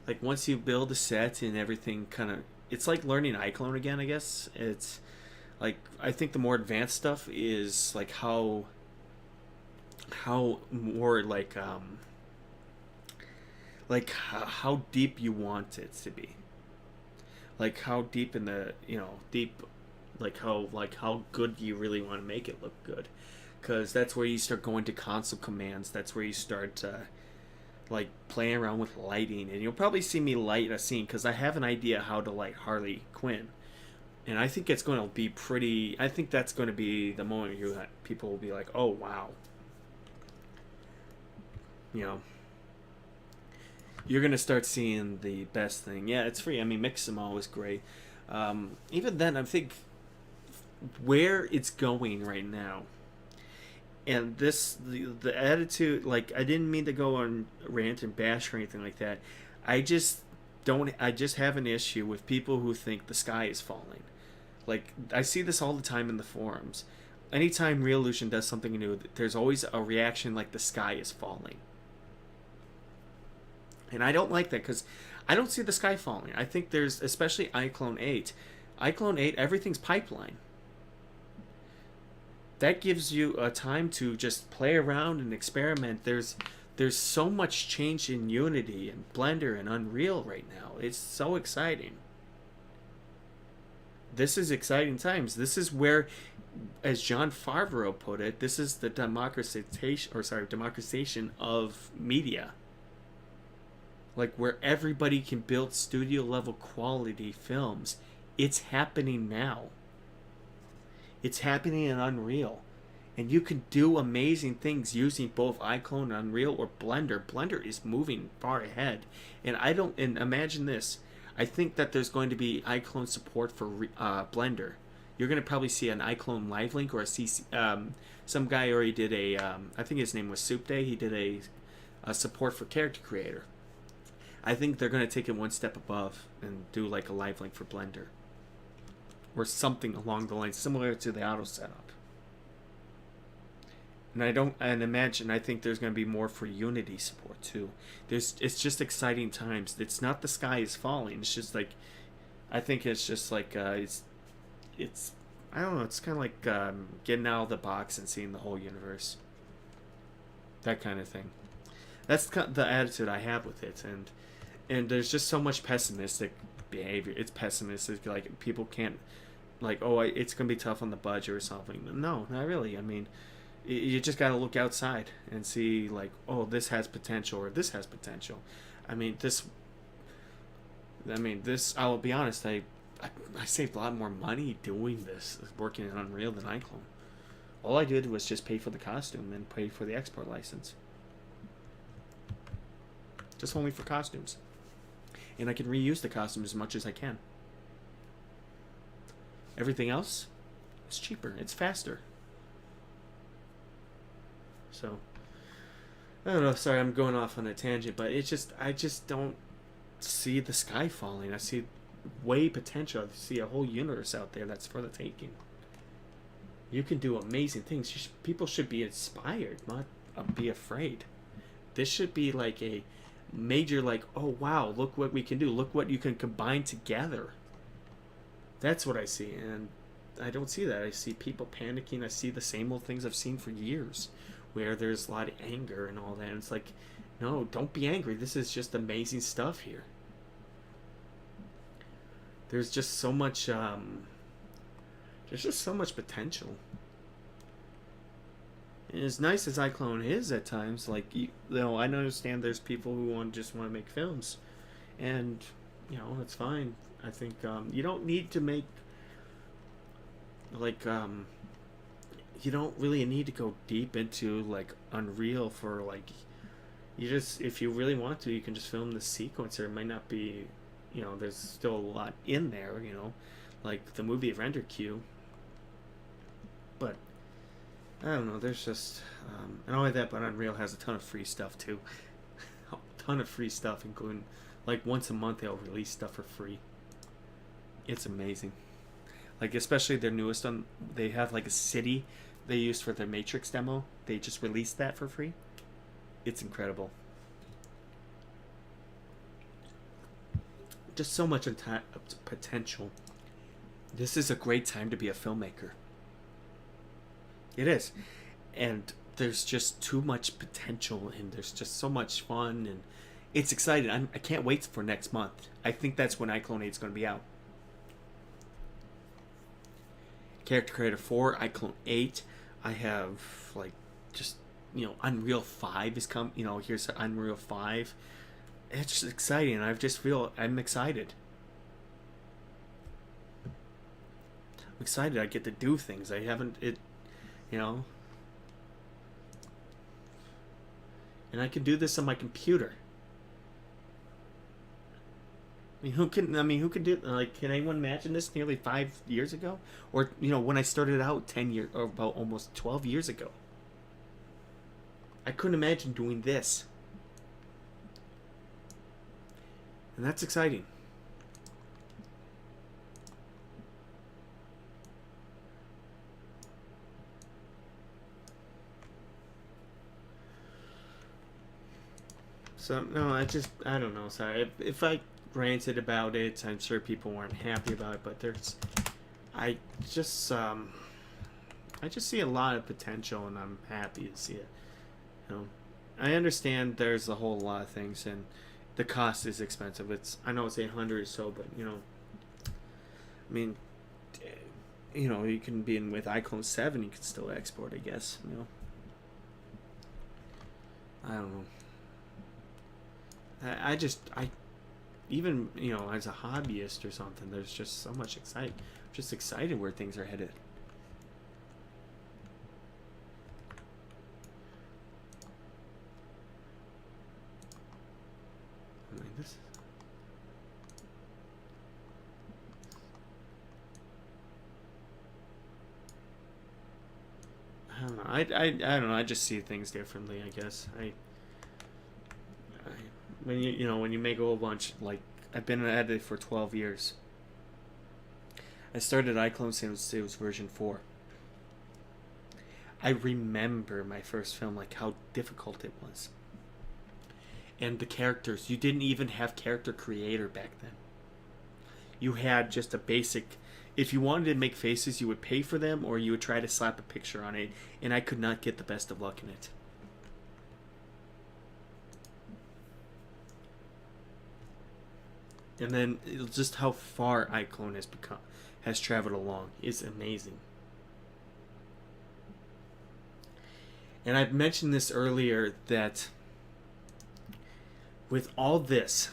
like once you build a set and everything it's like learning iClone again, I guess. It's like, I think the more advanced stuff is like how more how deep you want it to be. Like how deep in the how good do you really want to make it look good, because that's where you start going to console commands. That's where you start like playing around with lighting, and you'll probably see me light a scene because I have an idea how to light Harley Quinn, And I think it's going to be pretty. I think that's going to be the moment people will be like, "Oh wow," you know. You're going to start seeing the best thing. Yeah, it's free. I mean, Mixamo is great. Even then, I think where it's going right now, and the attitude. Like, I didn't mean to go on rant and bash or anything like that. I just don't. I just have an issue with people who think the sky is falling. Like, I see this all the time in the forums. Anytime Revolution does something new, there's always a reaction like the sky is falling. And I don't like that because I don't see the sky falling. I think there's, especially iClone 8. iClone 8, everything's pipeline. That gives you a time to just play around and experiment. There's so much change in Unity and Blender and Unreal right now. It's so exciting. This is exciting times. This is where, as Jon Favreau put it, this is the democratization of media. Like, where everybody can build studio level quality films. It's happening now. It's happening in Unreal. And you can do amazing things using both iClone and Unreal or Blender. Blender is moving far ahead. And imagine this. I think that there's going to be iClone support for Blender. You're going to probably see an iClone live link or a CC. Some guy already did I think his name was Soup Day. He did a support for Character Creator. I think they're going to take it one step above and do like a live link for Blender. Or something along the lines, similar to the auto setup. And I think there's going to be more for Unity support too. It's just exciting times. It's not the sky is falling. It's just like, I think it's just like, it's I don't know, it's kind of like getting out of the box and seeing the whole universe. That kind of thing. That's the attitude I have with it. And there's just so much pessimistic behavior. It's pessimistic. Like, people can't, like, oh, it's going to be tough on the budget or something. No, not really. I mean, you just got to look outside and see, like, oh, this has potential or this has potential. I mean, I'll be honest, I saved a lot more money doing this, working in Unreal, than iClone. All I did was just pay for the costume and pay for the export license. Just only for costumes. And I can reuse the costume as much as I can. Everything else is cheaper. It's faster. So, I don't know. Sorry, I'm going off on a tangent, but I just don't see the sky falling. I see way potential. I see a whole universe out there that's for the taking. You can do amazing things. People should be inspired, not be afraid. This should be like a major, like, oh wow, look what we can do, look what you can combine together. That's what I see, and I don't see that. I see people panicking. I see the same old things I've seen for years, where there's a lot of anger and all that, and it's like, no, don't be angry. This is just amazing stuff here. There's just so much potential. And as nice as iClone is at times, like, I understand there's people who just want to make films, and that's fine. I think you don't need to make like you don't really need to go deep into like Unreal for like, if you really want to, you can just film the sequencer. It might not be, there's still a lot in there, like the movie render queue, but I don't know, there's just and not only that, but Unreal has a ton of free stuff too. A ton of free stuff, including like once a month they'll release stuff for free. It's amazing. Like, especially their newest one, they have like a city they used for their Matrix demo. They just released that for free. It's incredible. Just so much potential. This is a great time to be a filmmaker. It is. And there's just too much potential, and there's just so much fun, and it's exciting. I can't wait for next month. I think that's when iClone 8 is going to be out. Character Creator 4, iClone 8. I have like just Unreal 5 is here's Unreal 5. It's just exciting. I'm excited. excited I get to do things. I haven't it, you know, and I can do this on my computer. I mean, who can do, like, can anyone imagine this nearly 5 years ago? Or, when I started out 10 years, or about almost 12 years ago. I couldn't imagine doing this. And that's exciting. So, no, I don't know. Sorry. If I ranted about it, I'm sure people weren't happy about it, but I just see a lot of potential, and I'm happy to see it. I understand there's a whole lot of things, and the cost is expensive. I know it's 800 or so, but I mean, you can be in with iClone 7, you can still export, I guess. I don't know. I even as a hobbyist or something, there's just so much excitement. I'm just excited where things are headed. I don't know. I don't know. I just see things differently, I guess. When when you make a whole bunch, like, I've been at it for 12 years. I started iClone since it was version 4. I remember my first film, like how difficult it was. And the characters, you didn't even have character creator back then. You had just a basic, if you wanted to make faces, you would pay for them, or you would try to slap a picture on it, and I could not get the best of luck in it. And then just how far iClone has traveled along is amazing. And I've mentioned this earlier, that with all this,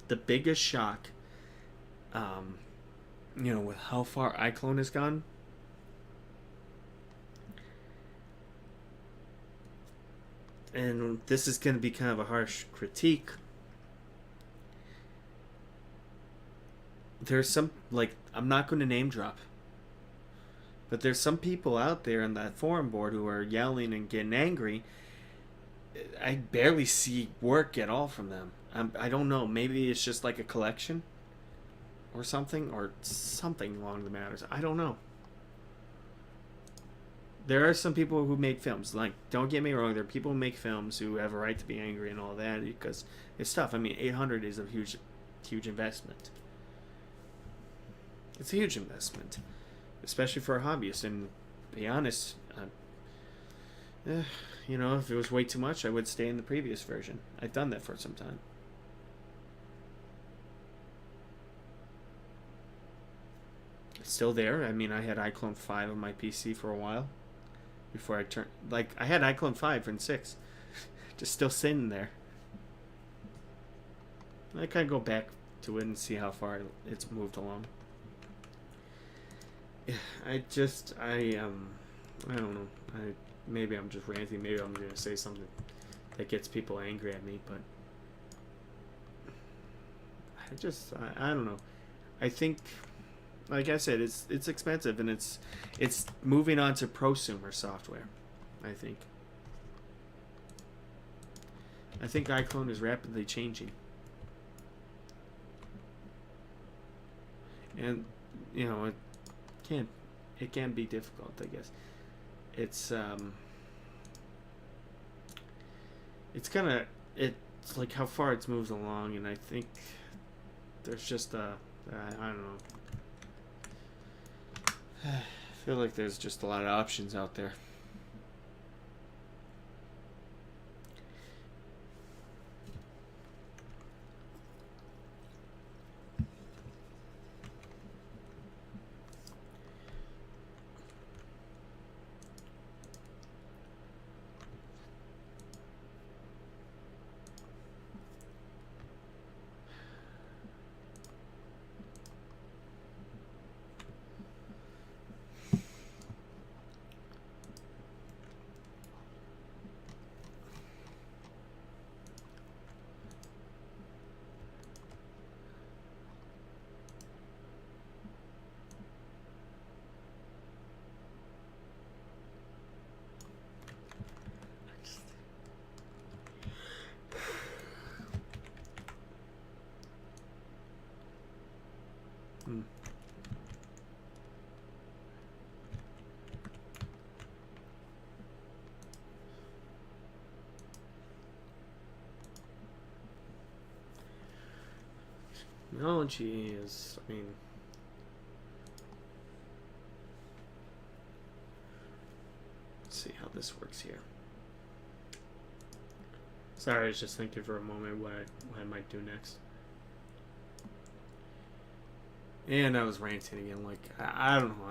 the biggest shock, with how far iClone has gone, and this is going to be kind of a harsh critique, there's some, like, I'm not going to name drop, but there's some people out there on that forum board who are yelling and getting angry. I barely see work at all from them. I don't know. Maybe it's just like a collection or something along the matters. I don't know. There are some people who make films. Like, don't get me wrong, there are people who make films who have a right to be angry and all that, because it's tough. I mean, 800 is a huge investment. It's a huge investment, especially for a hobbyist. And to be honest, if it was way too much, I would stay in the previous version. I've done that for some time. It's still there. I mean, I had iClone 5 on my PC for a while before I turned. Like, I had iClone 5 and 6, just still sitting there. I kind of go back to it and see how far it's moved along. I don't know. Maybe I'm just ranting. Maybe I'm going to say something that gets people angry at me, but I don't know. I think, like I said, it's expensive, and it's moving on to prosumer software. I think iClone is rapidly changing, and it can be difficult, I guess. It's like how far it's moved along, and I think there's just I don't know. I feel like there's just a lot of options out there. Technology is, I mean, let's see how this works here. Sorry, I was just thinking for a moment what I might do next. And I was ranting again, like, I don't know,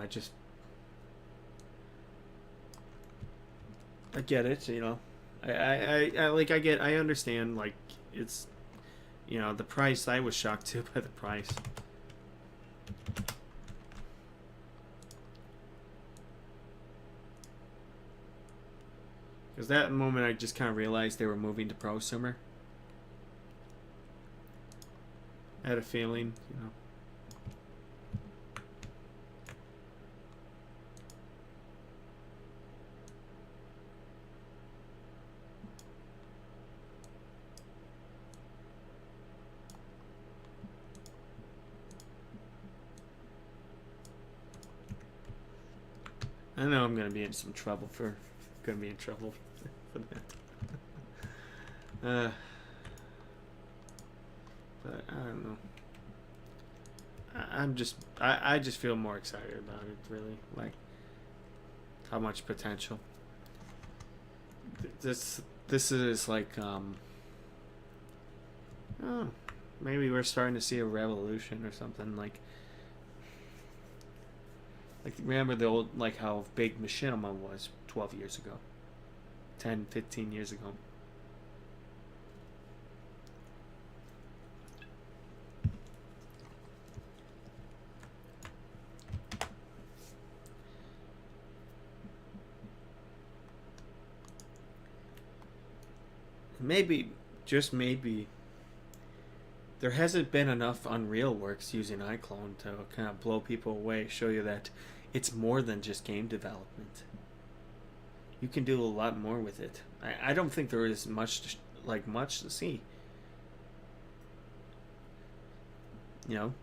I get it, you know. I understand, like, it's, you know, the price. I was shocked too by the price. Because that moment I just kind of realized they were moving to prosumer. I had a feeling, you know. I know I'm gonna be in some trouble for for that. But I don't know. I just feel more excited about it, really. Like how much potential. This is like oh, maybe we're starting to see a revolution or something. Like remember the old, like how big machinima was 12 years ago, 10, 15 years ago. Maybe, just maybe, there hasn't been enough Unreal works using iClone to kind of blow people away, show you that it's more than just game development. You can do a lot more with it. I don't think there is much to see. You know?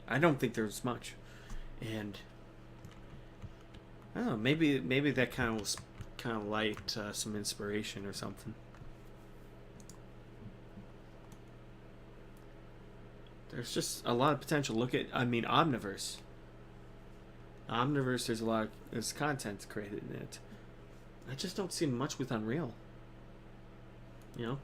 I don't think there's much. And I don't know, maybe that kind of light some inspiration or something. There's just a lot of potential. Look at, I mean, Omniverse. Omniverse, there's content created in it. I just don't see much with Unreal. You know?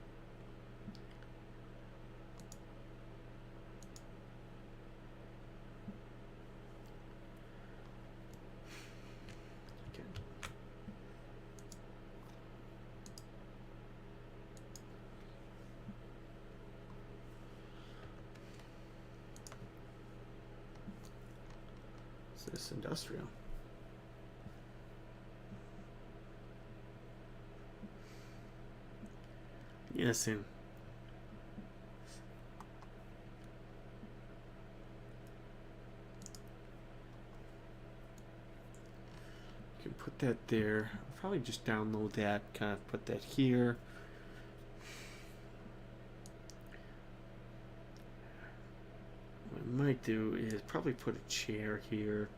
This industrial. Yes, and you can put that there. I'll probably just download that, kind of put that here. What I might do is probably put a chair here.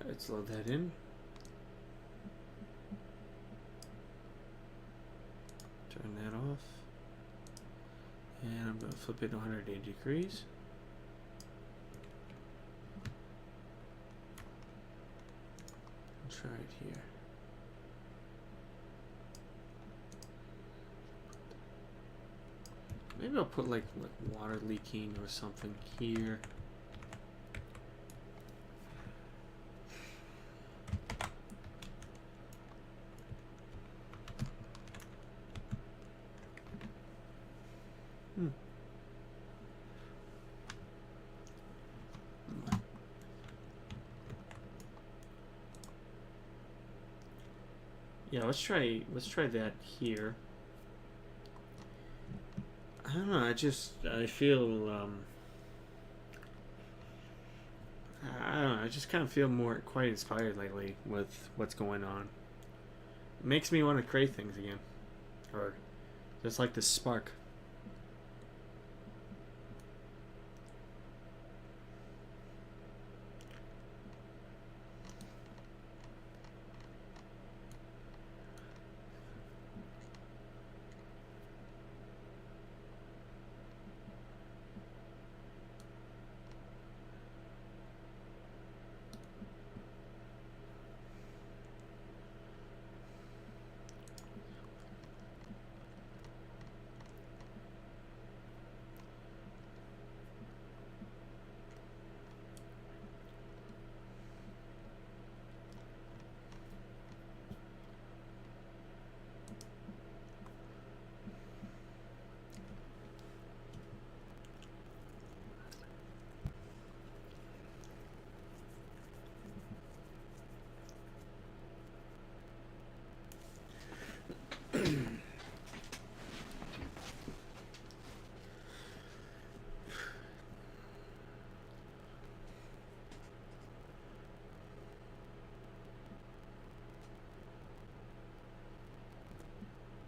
Let's load that in. Turn that off. And I'm going to flip it 180 degrees. Try it here. Maybe I'll put like water leaking or something here. Yeah, let's try that here. I don't know. I feel I don't know. I just kind of feel more quite inspired lately with what's going on. It makes me want to create things again, or just like this spark.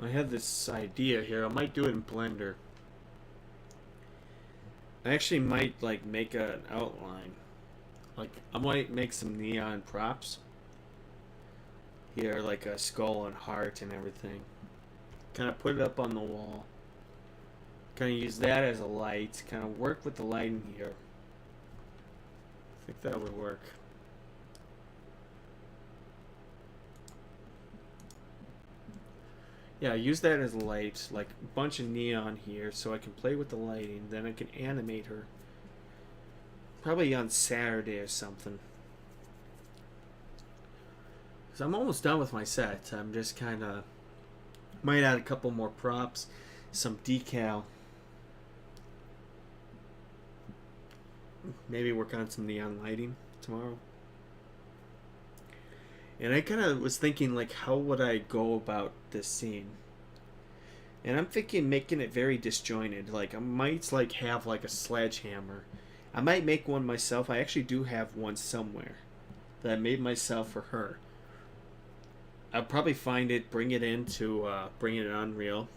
I had this idea here. I might do it in Blender. I actually might like make an outline. Like I might make some neon props here, like a skull and heart and everything. Kind of put it up on the wall. Kind of use that as a light. Kind of work with the light in here. I think that would work. Yeah, use that as a light, like a bunch of neon here, so I can play with the lighting. Then I can animate her. Probably on Saturday or something. Because I'm almost done with my set. I'm just kind of... Might add a couple more props. Some decal. Maybe work on some neon lighting tomorrow. And I kind of was thinking, like, how would I go about this scene? And I'm thinking making it very disjointed. Like, I might, like, have, like, a sledgehammer. I might make one myself. I actually do have one somewhere that I made myself for her. I'll probably find it, bring it into, bring it in Unreal.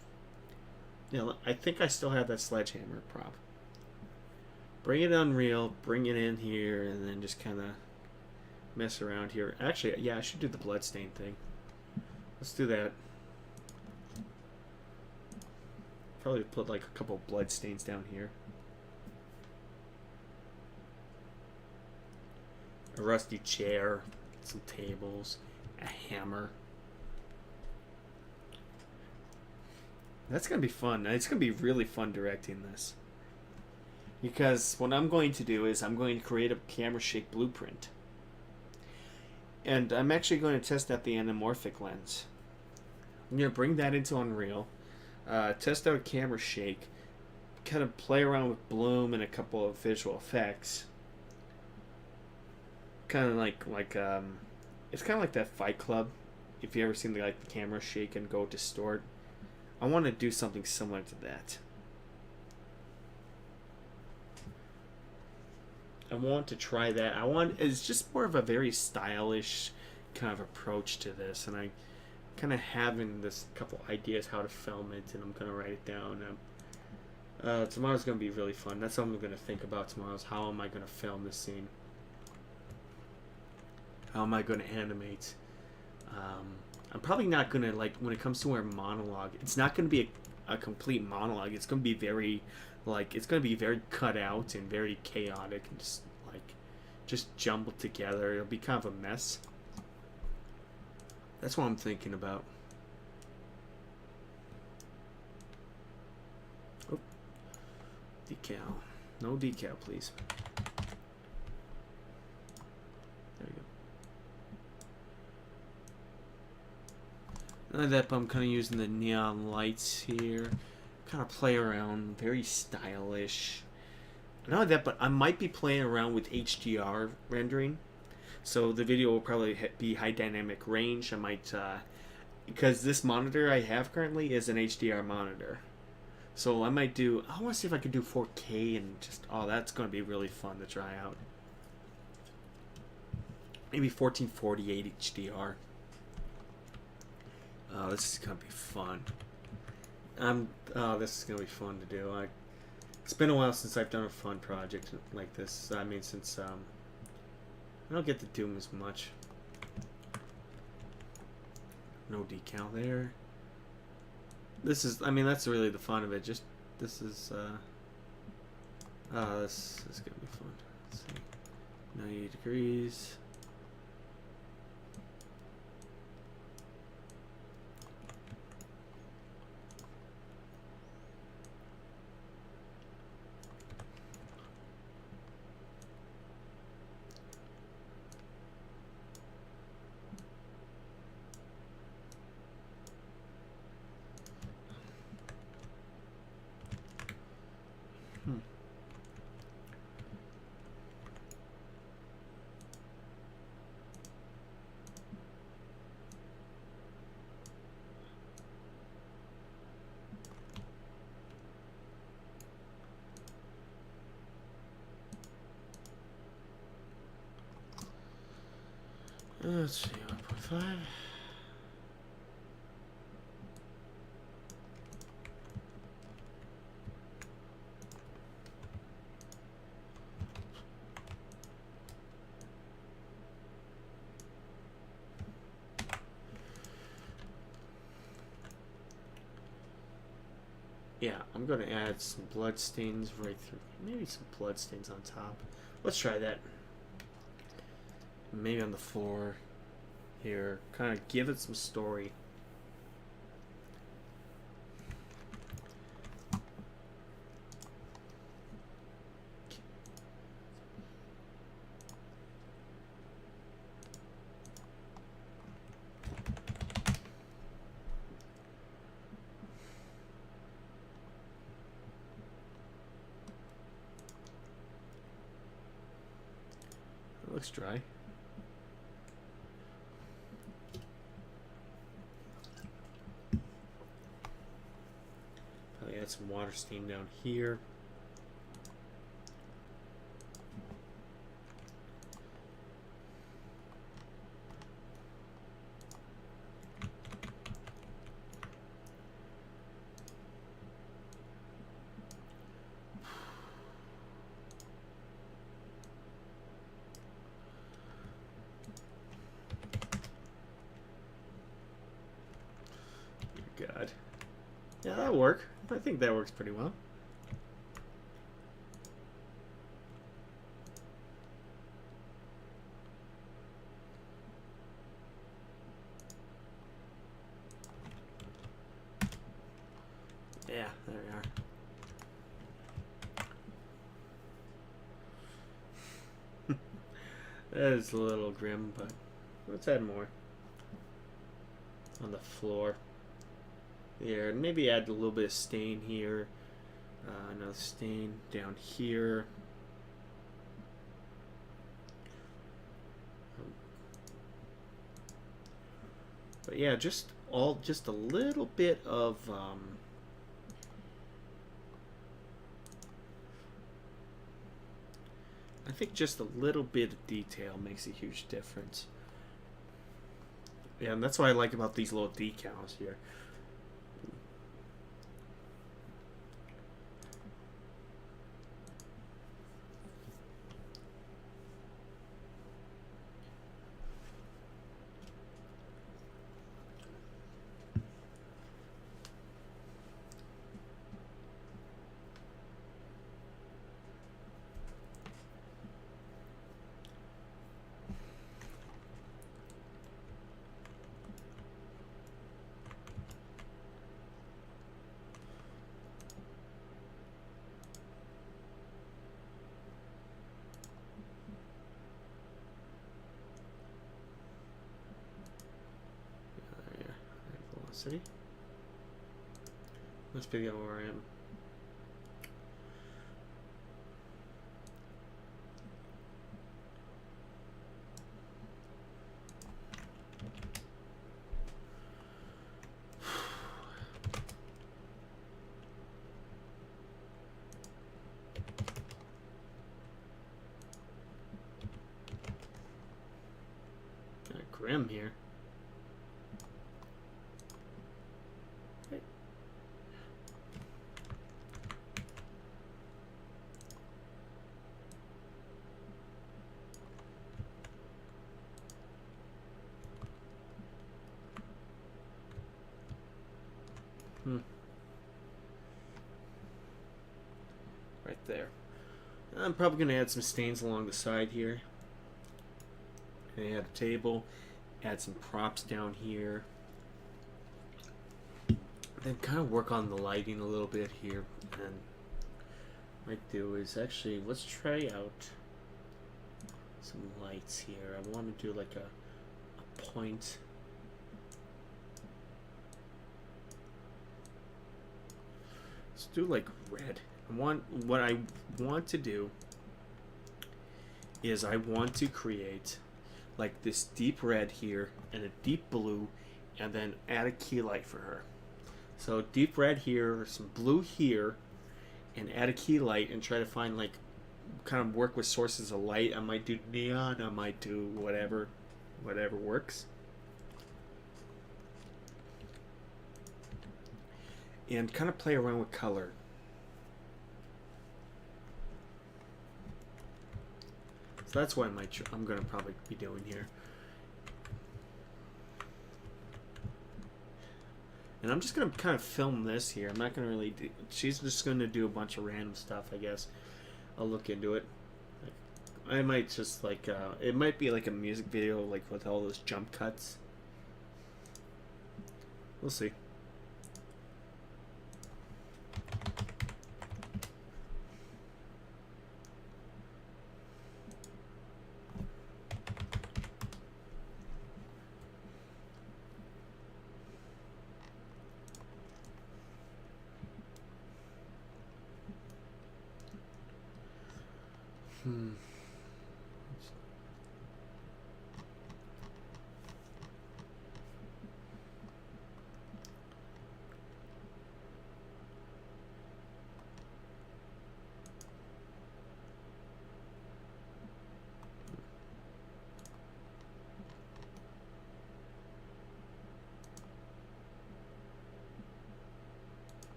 You know, I think I still have that sledgehammer prop. Bring it in Unreal, bring it in here, and then just kind of mess around here. Actually, yeah, I should do the bloodstain thing. Let's do that. Probably put like a couple bloodstains down here. A rusty chair, some tables, a hammer. That's gonna be fun. It's gonna be really fun directing this. Because what I'm going to do is I'm going to create a camera shake blueprint. And I'm actually going to test out the anamorphic lens. I'm going to bring that into Unreal, test out camera shake, kind of play around with bloom and a couple of visual effects. Kind of like it's kind of like that Fight Club. If you ever seen the camera shake and go distort, I want to do something similar to that. I want to try that. It's just more of a very stylish kind of approach to this, and I kind of having this couple ideas how to film it, and I'm gonna write it down. Tomorrow's gonna be really fun. That's what I'm gonna think about tomorrow. Is how am I gonna film this scene? How am I gonna animate? I'm probably not gonna when it comes to our monologue. It's not gonna be a complete monologue. It's gonna be very it's gonna be very cut out and very chaotic and just jumbled together. It'll be kind of a mess. That's what I'm thinking about. Oh, decal. No decal, please. There we go. Not only that, but I'm kind of using the neon lights here. Kind of play around, very stylish. Not only that, but I might be playing around with HDR rendering, so the video will probably be high dynamic range. I might, because this monitor I have currently is an HDR monitor, So I might do. I want to see if I can do 4K and just. Oh, that's going to be really fun to try out. Maybe 1448 HDR. Oh, this is going to be fun. This is going to be fun to do. It's been a while since I've done a fun project like this. I mean, since I don't get to do as much. No decal there. This is, I mean, that's really the fun of it. Just, this is, this is gonna be fun. Let's see. 90 degrees. Let's see, 1.5. Yeah, I'm going to add some blood stains right through. Maybe some blood stains on top. Let's try that. Maybe on the floor here. Kind of give it some story. It looks dry. Probably add some water steam down here. God. Yeah, that'll work. I think that works pretty well. Yeah, there we are. That is a little grim, but let's add more on the floor. There, maybe add a little bit of stain here. Another stain down here. But yeah, just a little bit of I think just a little bit of detail makes a huge difference. Yeah, and that's what I like about these little decals here. Velocity. Let's figure out where I am. Kind of grim here. Okay. Right there. I'm probably going to add some stains along the side here. And add a table, add some props down here. Then kind of work on the lighting a little bit here. And what I might do is actually, let's try out some lights here. I want to do like a point. Let's do like red. What I want to do is I want to create like this deep red here and a deep blue, and then add a key light for her. So deep red here, some blue here, and add a key light and try to find like kind of work with sources of light. I might do neon, I might do whatever works. And kind of play around with color. So that's what I'm going to probably be doing here. And I'm just going to kind of film this here. I'm not going to really do... She's just going to do a bunch of random stuff, I guess. I'll look into it. I might just like... it might be like a music video like with all those jump cuts. We'll see.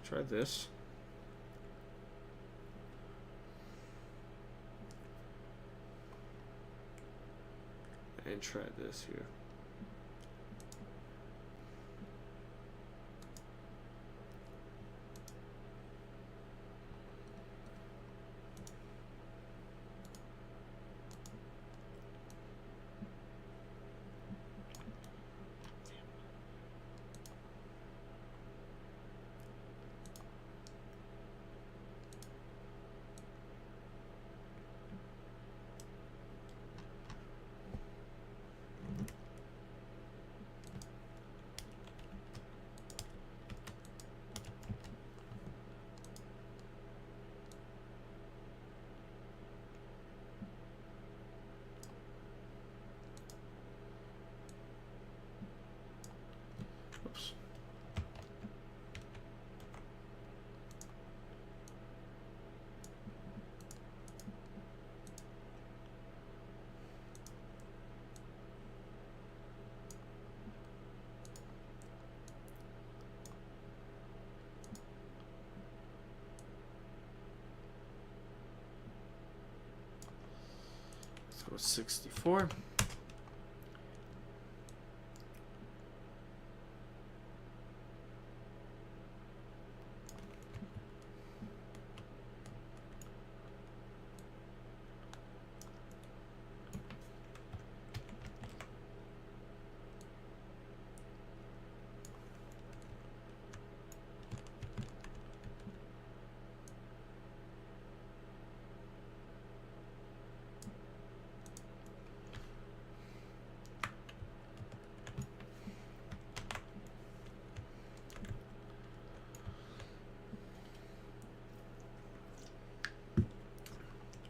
Try this. And try this here. Oops. So 64.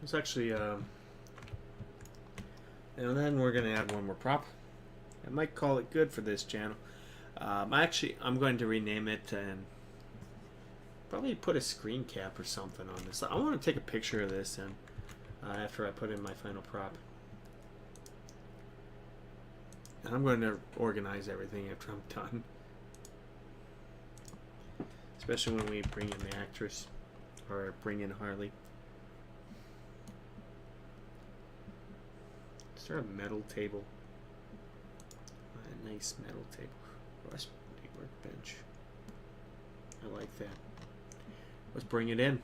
It's actually, and then we're going to add one more prop. I might call it good for this channel. I'm going to rename it, and Probably put a screen cap or something on this. I want to take a picture of this and after I put in my final prop. And I'm going to organize everything after I'm done. Especially when we bring in the actress. Or bring in Harley. Is there a metal table? A nice metal table. Rusty workbench. I like that. Let's bring it in.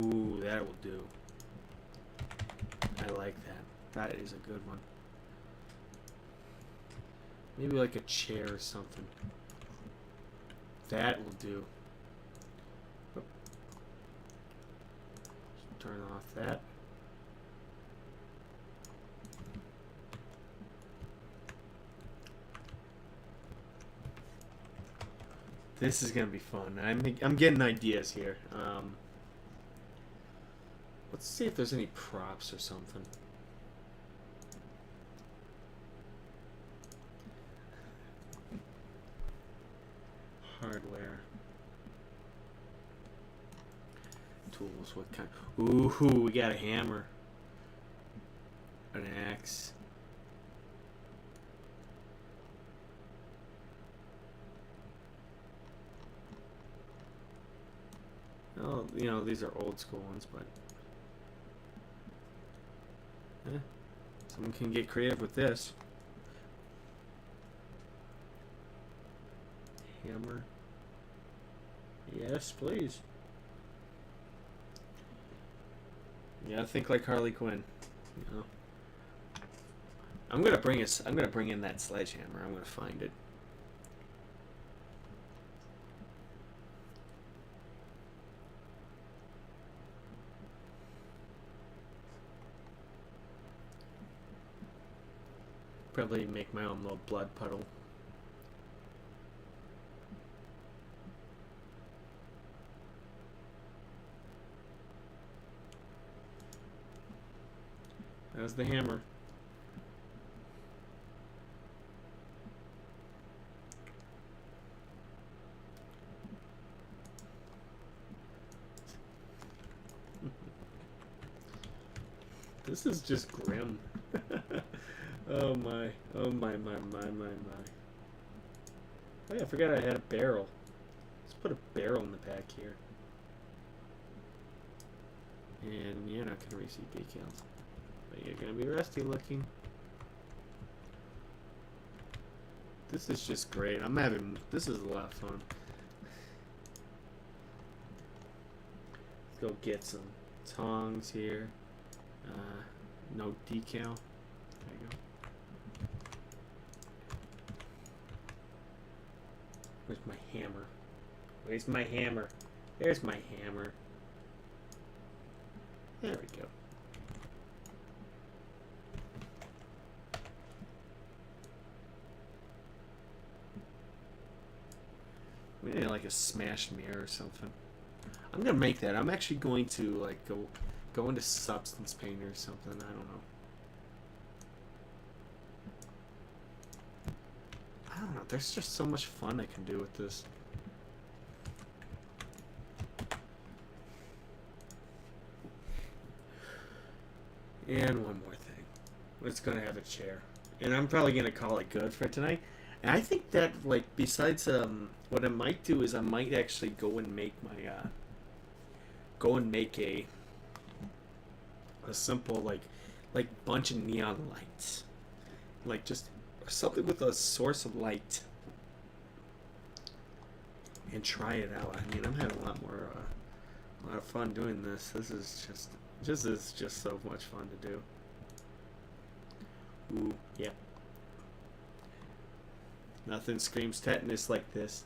Ooh, that will do. I like that. That is a good one. Maybe like a chair or something. That will do. Turn off that. This is gonna be fun. I'm getting ideas here. Let's see if there's any props or something. Hardware. Tools, what kind? Ooh, we got a hammer. An axe. Oh, you know, these are old school ones, but someone can get creative with this. Hammer. Yes, please. Yeah, think like Harley Quinn. You know. I'm gonna bring in that sledgehammer. I'm gonna find it. Probably make my own little blood puddle. There's the hammer. This is just grim. Oh my. Oh my. Oh yeah, I forgot I had a barrel. Let's put a barrel in the back here. And you're not gonna receive decals. But you're gonna be rusty looking. This is just great. This is a lot of fun. Let's go get some tongs here. No decal. There you go. Where's my hammer? Where's my hammer? There's my hammer. There we go. Maybe like a smashed mirror or something. I'm gonna make that. I'm actually going to like go into substance paint or something. I don't know. I don't know. There's just so much fun I can do with this. And one more thing. It's gonna have a chair, and I'm probably gonna call it good for tonight. And I think that, like, besides what I might do is I might actually go and make my a simple like bunch of neon lights, like just something with a source of light, and try it out. I mean, I'm having a lot of fun doing this. This is just This is just so much fun to do. Ooh, yeah. Nothing screams tetanus like this.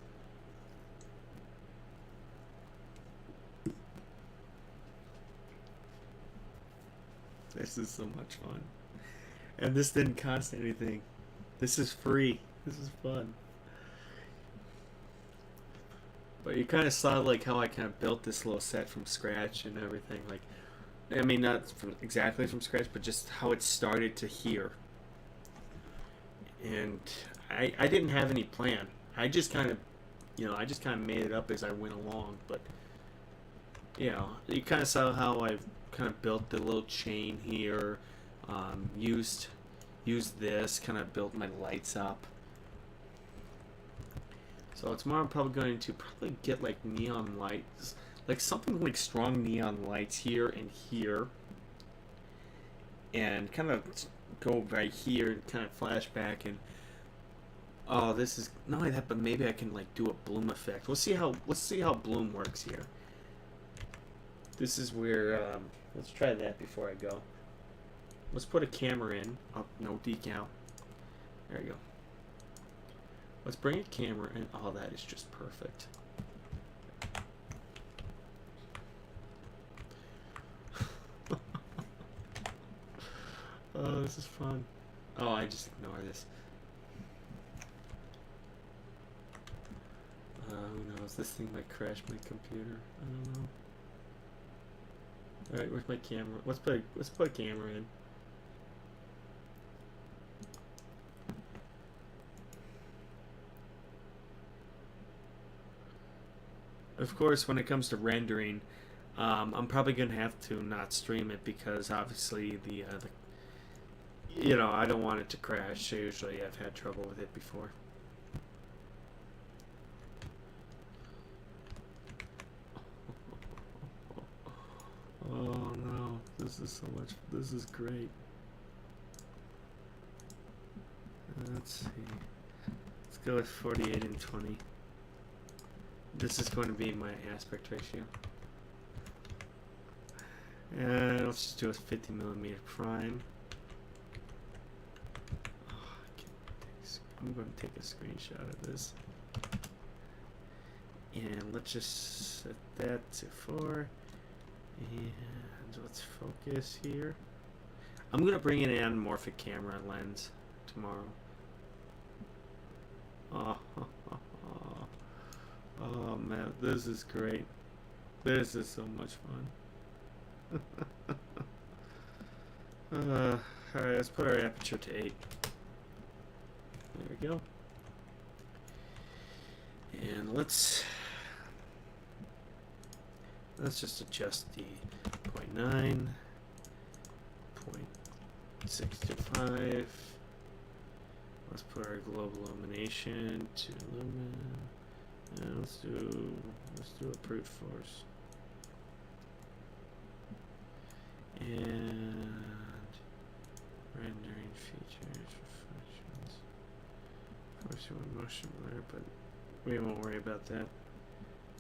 This is so much fun. And this didn't cost anything. This is free. This is fun. But you kind of saw like how I kind of built this little set from scratch and everything. Like, I mean, not from exactly from scratch, but just how it started to here. And I didn't have any plan. I just kind of, I just kind of made it up as I went along. But, you kind of saw how I kind of built the little chain here. Used this, kind of built my lights up. So tomorrow I'm probably going to get like neon lights, like something like strong neon lights here and here, and kind of go right here and kind of flash back. And oh, this is not only that, but maybe I can like do a bloom effect. Let's see how bloom works here. This is where let's try that before I go. Let's put a camera in. Oh, no decal. There you go. Let's bring a camera in. Oh, that is just perfect. Oh, this is fun. Oh, I just ignore this. Who knows? This thing might crash my computer. I don't know. All right, where's my camera? Let's put a camera in. Of course, when it comes to rendering, I'm probably gonna have to not stream it because obviously the I don't want it to crash. Usually, I've had trouble with it before. Oh no, this is so much. This is great. Let's see. Let's go with 48 and 20. This is going to be my aspect ratio. And let's just do a 50mm prime. Oh, I'm going to take a screenshot of this. And let's just set that to 4. And let's focus here. I'm going to bring in an anamorphic camera lens tomorrow. Oh man, this is great. This is so much fun. Alright, let's put our aperture to 8. There we go. And let's just adjust the 0.9, 0.625. Let's put our global illumination to lumen. And let's do a brute force. And rendering features, reflections. Of course you want motion blur, but we won't worry about that.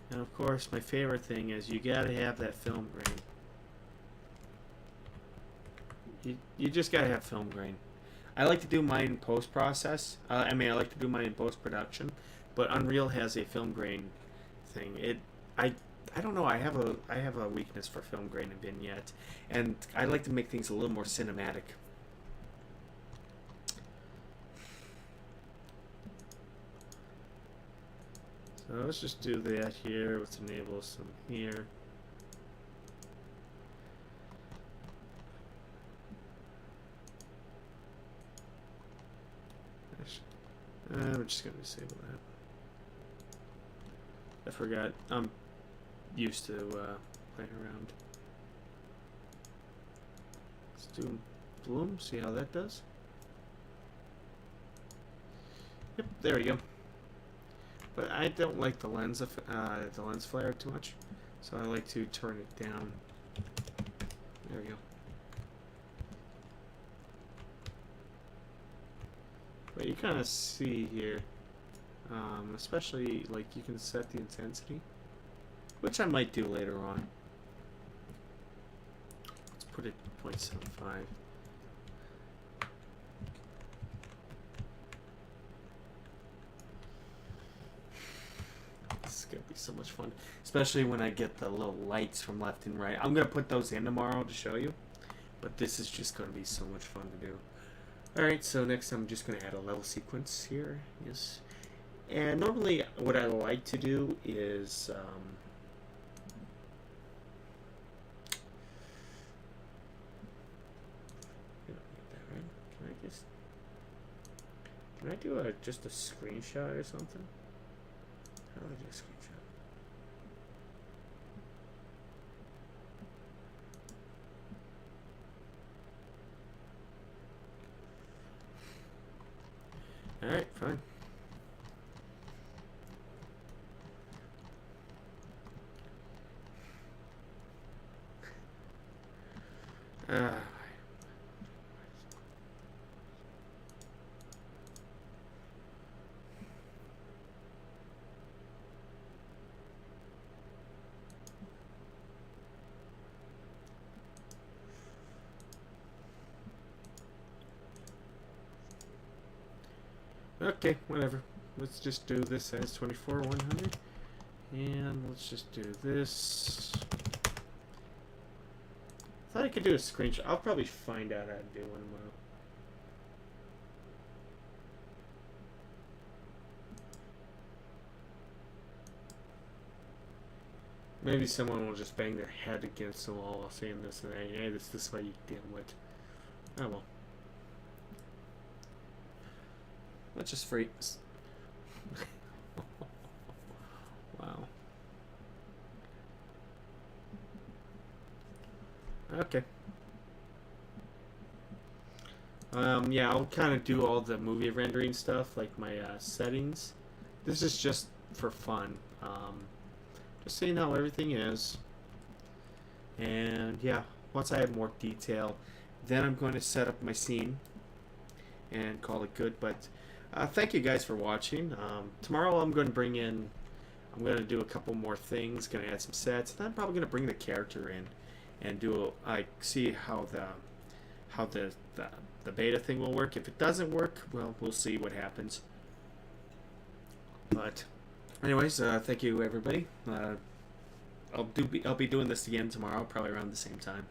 And of course my favorite thing is you gotta have that film grain. You just gotta have film grain. I like to do mine in post-process. I like to do mine in post-production. But Unreal has a film grain thing. I don't know. I have a weakness for film grain and vignette, and I like to make things a little more cinematic. So let's just do that here. Let's enable some here. I'm just gonna disable that. I forgot. I'm used to playing around. Let's do bloom. See how that does. Yep, there we go. But I don't like the lens flare too much, so I like to turn it down. There we go. But you kind of see here, especially like you can set the intensity, which I might do later on. put it 0.75. This is gonna be so much fun, especially when I get the little lights from left and right. I'm gonna put those in tomorrow to show you, but this is just gonna be so much fun to do. Alright, so next I'm just gonna add a level sequence here. Yes. And normally what I like to do is can I do just a screenshot or something? How do I do a screenshot? Alright, fine. Okay, whatever. Let's just do this as 24,100. And let's just do this. I thought I could do a screenshot. I'll probably find out how to do one tomorrow. Maybe someone will just bang their head against the wall while saying this and that. Hey, this is what you deal with. Oh well. Let's just freeze. Wow. Okay. Yeah, I'll kind of do all the movie rendering stuff, like my settings. This is just for fun. Just seeing how everything is. And yeah, once I have more detail, then I'm going to set up my scene and call it good. But thank you guys for watching. Tomorrow I'm going to bring in, I'm going to do a couple more things, going to add some sets, and I'm probably going to bring the character in and do see how the beta thing will work. If it doesn't work, well, we'll see what happens. But anyways, thank you everybody. I'll be doing this again tomorrow, probably around the same time.